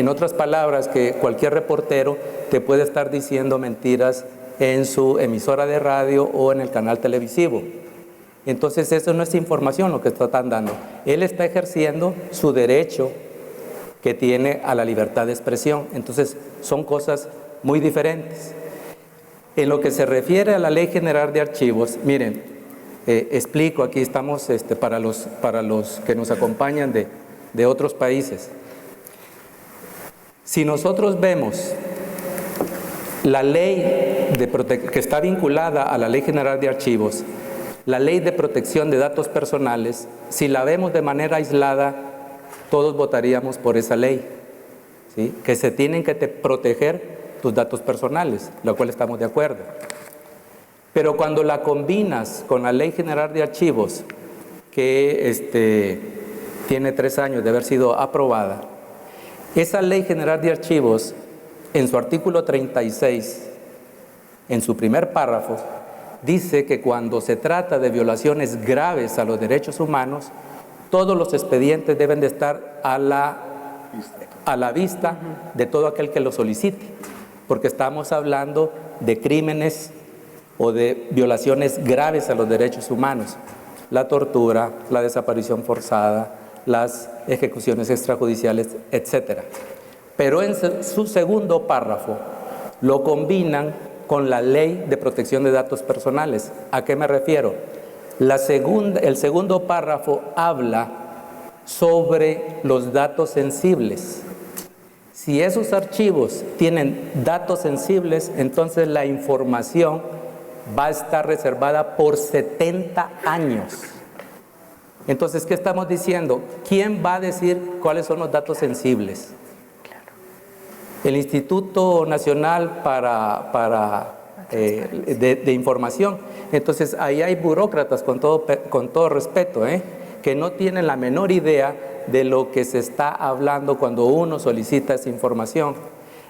otras palabras, que cualquier reportero te puede estar diciendo mentiras en su emisora de radio o en el canal televisivo. Entonces eso no es información lo que están dando. Él está ejerciendo su derecho que tiene a la libertad de expresión. Entonces son cosas muy diferentes. En lo que se refiere a la Ley General de Archivos, miren, explico, aquí estamos para los que nos acompañan de otros países. Si nosotros vemos la ley que está vinculada a la Ley General de Archivos, la Ley de Protección de Datos Personales, si la vemos de manera aislada, todos votaríamos por esa ley, ¿sí? Que se tienen que proteger tus datos personales, lo cual estamos de acuerdo. Pero cuando la combinas con la Ley General de Archivos, que tiene 3 años de haber sido aprobada, esa Ley General de Archivos, en su artículo 36, en su primer párrafo, dice que cuando se trata de violaciones graves a los derechos humanos, todos los expedientes deben de estar a la vista de todo aquel que lo solicite, porque estamos hablando de crímenes o de violaciones graves a los derechos humanos, la tortura, la desaparición forzada, las ejecuciones extrajudiciales, etc. Pero en su segundo párrafo lo combinan con la Ley de Protección de Datos Personales. ¿A qué me refiero? El segundo párrafo habla sobre los datos sensibles. Si esos archivos tienen datos sensibles, entonces la información va a estar reservada por 70 años. Entonces, ¿qué estamos diciendo? ¿Quién va a decir cuáles son los datos sensibles? El Instituto Nacional de Información. Entonces, ahí hay burócratas, con todo respeto, que no tienen la menor idea de lo que se está hablando cuando uno solicita esa información.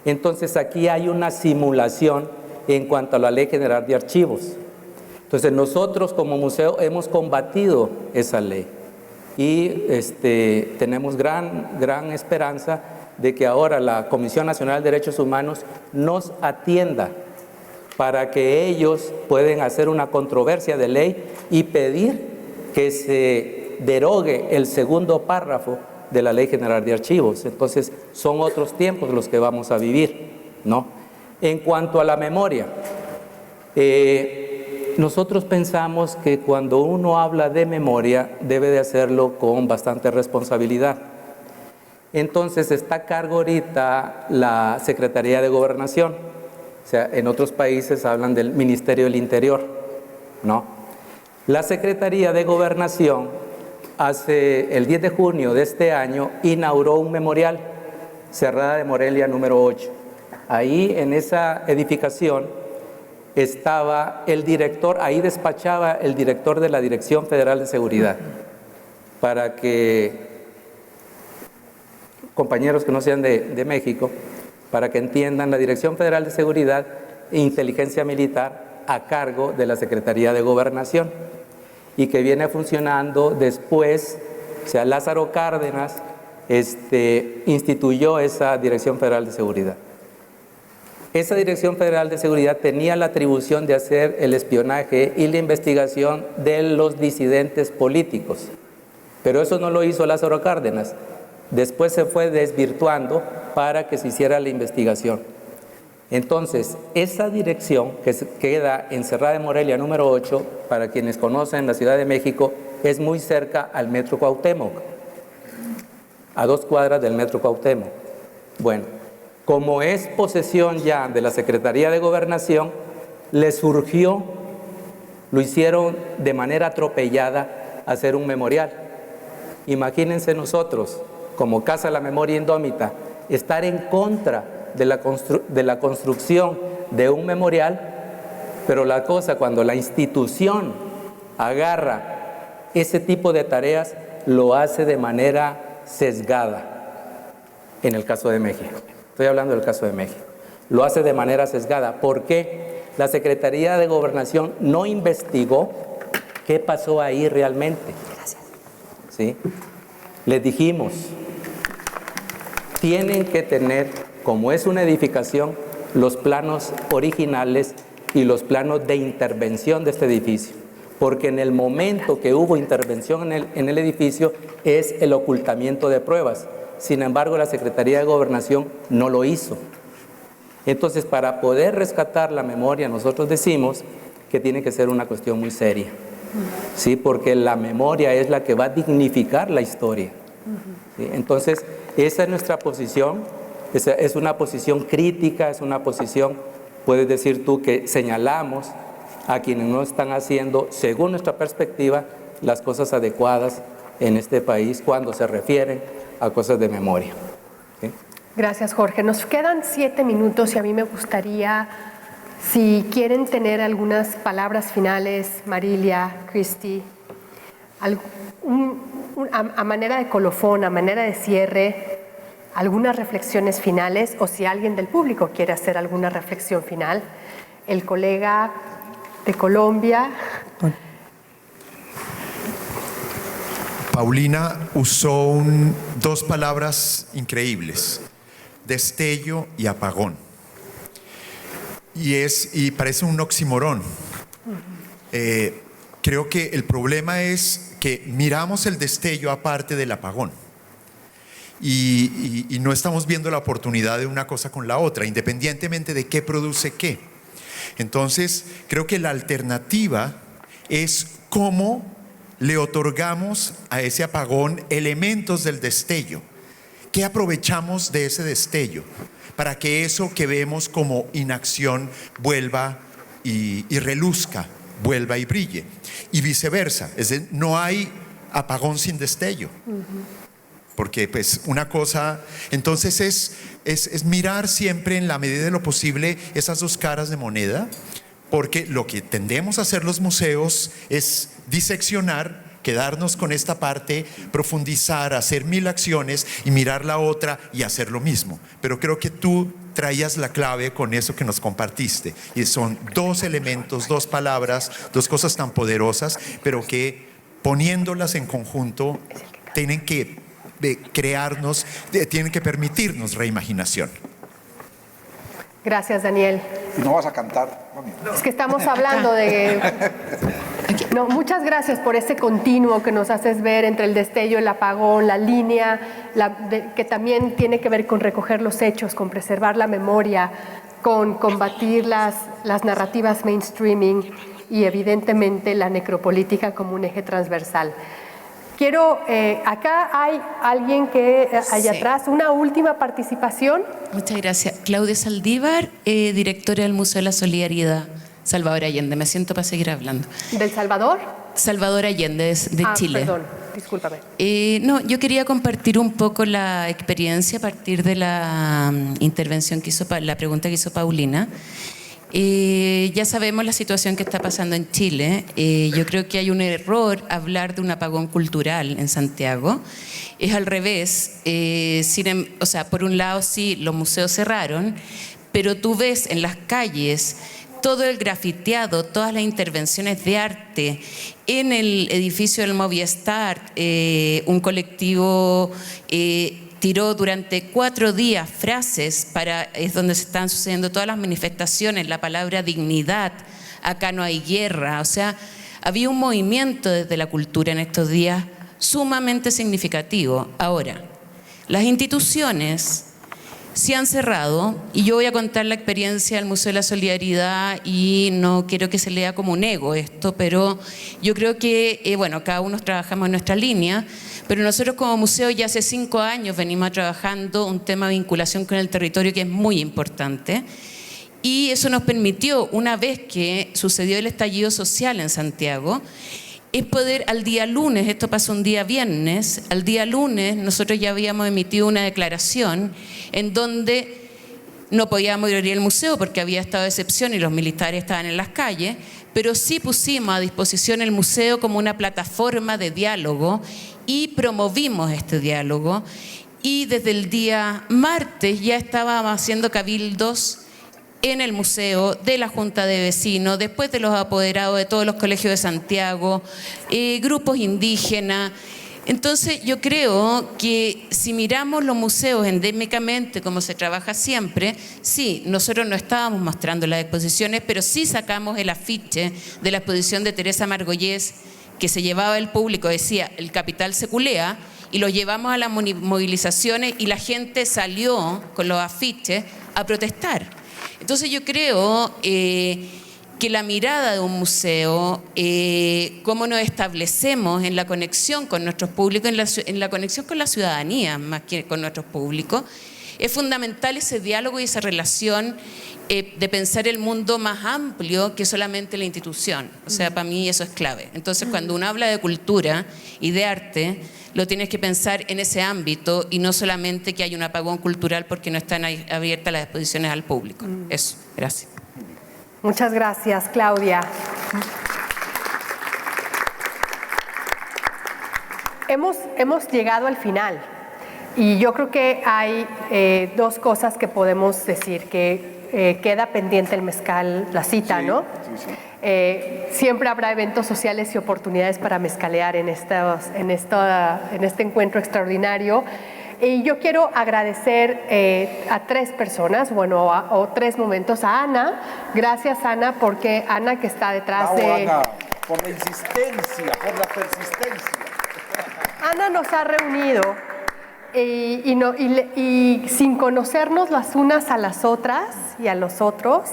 Entonces, aquí hay una simulación en cuanto a la Ley General de Archivos. Entonces, nosotros como museo hemos combatido esa ley y tenemos gran esperanza de que ahora la Comisión Nacional de Derechos Humanos nos atienda para que ellos puedan hacer una controversia de ley y pedir que se derogue el segundo párrafo de la Ley General de Archivos. Entonces, son otros tiempos los que vamos a vivir, ¿no? En cuanto a la memoria, nosotros pensamos que cuando uno habla de memoria debe de hacerlo con bastante responsabilidad. Entonces está a cargo ahorita la Secretaría de Gobernación, o sea, en otros países hablan del Ministerio del Interior, ¿no? La Secretaría de Gobernación el 10 de junio de este año inauguró un memorial, Cerrada de Morelia número 8. Ahí en esa edificación estaba el director, ahí despachaba el director de la Dirección Federal de Seguridad, para que compañeros que no sean de México, para que entiendan, la Dirección Federal de Seguridad e Inteligencia Militar a cargo de la Secretaría de Gobernación y que viene funcionando después o sea, Lázaro Cárdenas instituyó esa Dirección Federal de Seguridad. Esa Dirección Federal de Seguridad tenía la atribución de hacer el espionaje y la investigación de los disidentes políticos, pero eso no lo hizo Lázaro Cárdenas. Después se fue desvirtuando para que se hiciera la investigación. Entonces, esa dirección que queda en Cerrada de Morelia número 8, para quienes conocen la Ciudad de México, es muy cerca al Metro Cuauhtémoc, a 2 cuadras del Metro Cuauhtémoc. Bueno, como es posesión ya de la Secretaría de Gobernación, le surgió, lo hicieron de manera atropellada, hacer un memorial. Imagínense nosotros, como Casa de la Memoria Indómita, estar en contra de la construcción de un memorial, pero la cosa, cuando la institución agarra ese tipo de tareas, lo hace de manera sesgada. En el caso de México, estoy hablando del caso de México, lo hace de manera sesgada. ¿Por qué? La Secretaría de Gobernación no investigó qué pasó ahí realmente. Gracias. ¿Sí? Les dijimos, tienen que tener, como es una edificación, los planos originales y los planos de intervención de este edificio, porque en el momento que hubo intervención en el edificio es el ocultamiento de pruebas. Sin embargo, la Secretaría de Gobernación no lo hizo. Entonces, para poder rescatar la memoria, nosotros decimos que tiene que ser una cuestión muy seria, ¿sí? Porque la memoria es la que va a dignificar la historia. ¿Sí? Entonces, esa es nuestra posición. Es una posición crítica, es una posición, puedes decir tú, que señalamos a quienes no están haciendo, según nuestra perspectiva, las cosas adecuadas en este país cuando se refieren a cosas de memoria. ¿Sí?
Gracias, Jorge. Nos quedan 7 minutos y a mí me gustaría, si quieren tener algunas palabras finales, Marilia, Cristi, a manera de colofón, a manera de cierre, algunas reflexiones finales, o si alguien del público quiere hacer alguna reflexión final. El colega de Colombia.
Paulina usó 2 palabras increíbles: destello y apagón. Y parece un oxímoron. Creo que el problema es que miramos el destello aparte del apagón. Y no estamos viendo la oportunidad de una cosa con la otra, independientemente de qué produce qué. Entonces, creo que la alternativa es cómo le otorgamos a ese apagón elementos del destello. ¿Qué aprovechamos de ese destello para que eso que vemos como inacción vuelva y reluzca, vuelva y brille? Y viceversa, es decir, no hay apagón sin destello. Porque pues una cosa, entonces es mirar siempre en la medida de lo posible esas 2 caras de moneda, porque lo que tendemos a hacer los museos es diseccionar, quedarnos con esta parte, profundizar, hacer 1000 acciones y mirar la otra y hacer lo mismo. Pero creo que tú traías la clave con eso que nos compartiste, y son 2 elementos, 2 palabras, 2 cosas tan poderosas, pero que poniéndolas en conjunto tienen que crearnos, tienen que permitirnos reimaginación.
Gracias, Daniel.
No vas a cantar.
Es que estamos hablando de... No, muchas gracias por ese continuo que nos haces ver entre el destello, el apagón, la línea, que también tiene que ver con recoger los hechos, con preservar la memoria, con combatir las narrativas mainstreaming y evidentemente la necropolítica como un eje transversal. Quiero, acá hay alguien que allá
Sí.
atrás, una última participación.
Muchas gracias. Claudia Saldívar, directora del Museo de la Solidaridad, Salvador Allende. Me siento para seguir hablando.
¿Del Salvador?
Salvador Allende, de Chile.
Perdón, discúlpame.
No, yo quería compartir un poco la experiencia a partir de la intervención que hizo, la pregunta que hizo Paulina. Ya sabemos la situación que está pasando en Chile. Yo creo que hay un error hablar de un apagón cultural en Santiago. Es al revés. O sea, por un lado sí, los museos cerraron, pero tú ves en las calles todo el grafiteado, todas las intervenciones de arte en el edificio del Movistar, un colectivo tiró durante 4 días frases es donde se están sucediendo todas las manifestaciones, la palabra dignidad, acá no hay guerra, o sea, había un movimiento desde la cultura en estos días sumamente significativo. Ahora, las instituciones se han cerrado, y yo voy a contar la experiencia del Museo de la Solidaridad, y no quiero que se lea como un ego esto, pero yo creo que, bueno, cada uno trabajamos en nuestra línea, pero nosotros como museo ya hace 5 años venimos trabajando un tema de vinculación con el territorio que es muy importante, y eso nos permitió, una vez que sucedió el estallido social en Santiago, es poder al día lunes, esto pasó un día viernes, al día lunes nosotros ya habíamos emitido una declaración en donde no podíamos abrir el museo porque había estado de excepción y los militares estaban en las calles, pero sí pusimos a disposición el museo como una plataforma de diálogo y promovimos este diálogo, y desde el día martes ya estábamos haciendo cabildos en el museo, de la Junta de Vecinos, después de los apoderados de todos los colegios de Santiago, grupos indígenas. Entonces yo creo que si miramos los museos endémicamente como se trabaja siempre, sí, nosotros no estábamos mostrando las exposiciones, pero sí sacamos el afiche de la exposición de Teresa Margolles que se llevaba el público, decía, el capital se culea, y lo llevamos a las movilizaciones y la gente salió con los afiches a protestar. Entonces yo creo que la mirada de un museo, cómo nos establecemos en la conexión con nuestros públicos, en la conexión con la ciudadanía, más que con nuestros públicos, es fundamental ese diálogo y esa relación de pensar el mundo más amplio que solamente la institución. O sea, para mí eso es clave. Entonces, cuando uno habla de cultura y de arte, lo tienes que pensar en ese ámbito y no solamente que hay un apagón cultural porque no están abiertas las exposiciones al público. Eso, gracias.
Muchas gracias, Claudia. Hemos llegado al final y yo creo que hay 2 cosas que podemos decir, que queda pendiente el mezcal, la cita, sí, ¿no? Sí, sí. Siempre habrá eventos sociales y oportunidades para mezcalear en este encuentro extraordinario. Y yo quiero agradecer a 3 personas, bueno, o 3 momentos. A Ana, gracias Ana, porque Ana que está detrás de...
Ana, por la insistencia, por la persistencia.
Ana nos ha reunido y sin conocernos las unas a las otras y a los otros,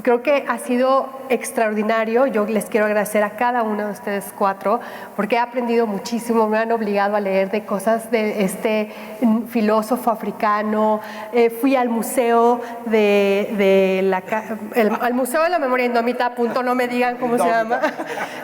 creo que ha sido extraordinario. Yo les quiero agradecer a cada uno de ustedes 4 porque he aprendido muchísimo, me han obligado a leer de cosas de este filósofo africano. Fui al museo al Museo de la Memoria Indómita, no me digan cómo se llama.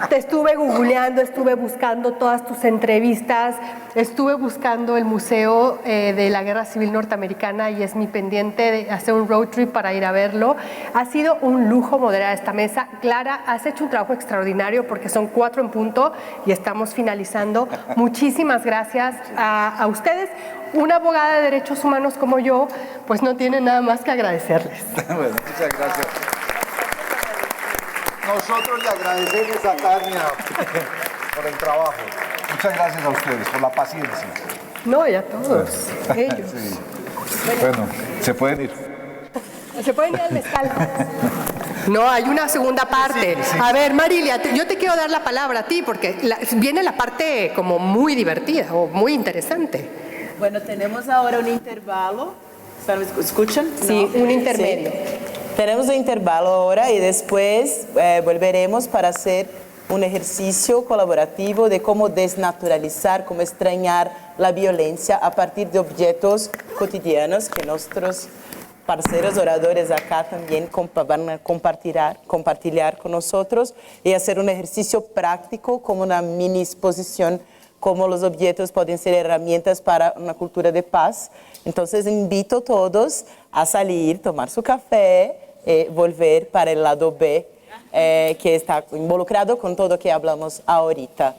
Te estuve googleando, estuve buscando todas tus entrevistas, estuve buscando el Museo de la Guerra Civil Norteamericana y es mi pendiente de hacer un road trip para ir a verlo. Ha sido un lujo moderar esta mesa. Clara, has hecho un trabajo extraordinario porque son 4 en punto y estamos finalizando. Muchísimas gracias a ustedes. Una abogada de derechos humanos como yo, pues no tiene nada más que agradecerles.
Bueno, muchas gracias. Nosotros le agradecemos a Tania por el trabajo. Muchas gracias a ustedes por la paciencia.
No, y a todos, ellos.
Sí. Bueno, se pueden ir.
¿Se pueden ir al mezcal? No, hay una segunda parte. Sí, sí. A ver, Marilia, yo te quiero dar la palabra a ti porque viene la parte como muy divertida o muy interesante.
Bueno, tenemos ahora un intervalo. ¿Escuchan?
Sí, un intermedio.
Sí. Tenemos un intervalo ahora y después volveremos para hacer un ejercicio colaborativo de cómo desnaturalizar, cómo extrañar la violencia a partir de objetos cotidianos que nuestros parceros oradores acá también van a compartir con nosotros y hacer un ejercicio práctico como una mini exposición, cómo los objetos pueden ser herramientas para una cultura de paz. Entonces invito a todos a salir, tomar su café, volver para el lado B, que está involucrado con todo lo que hablamos ahorita.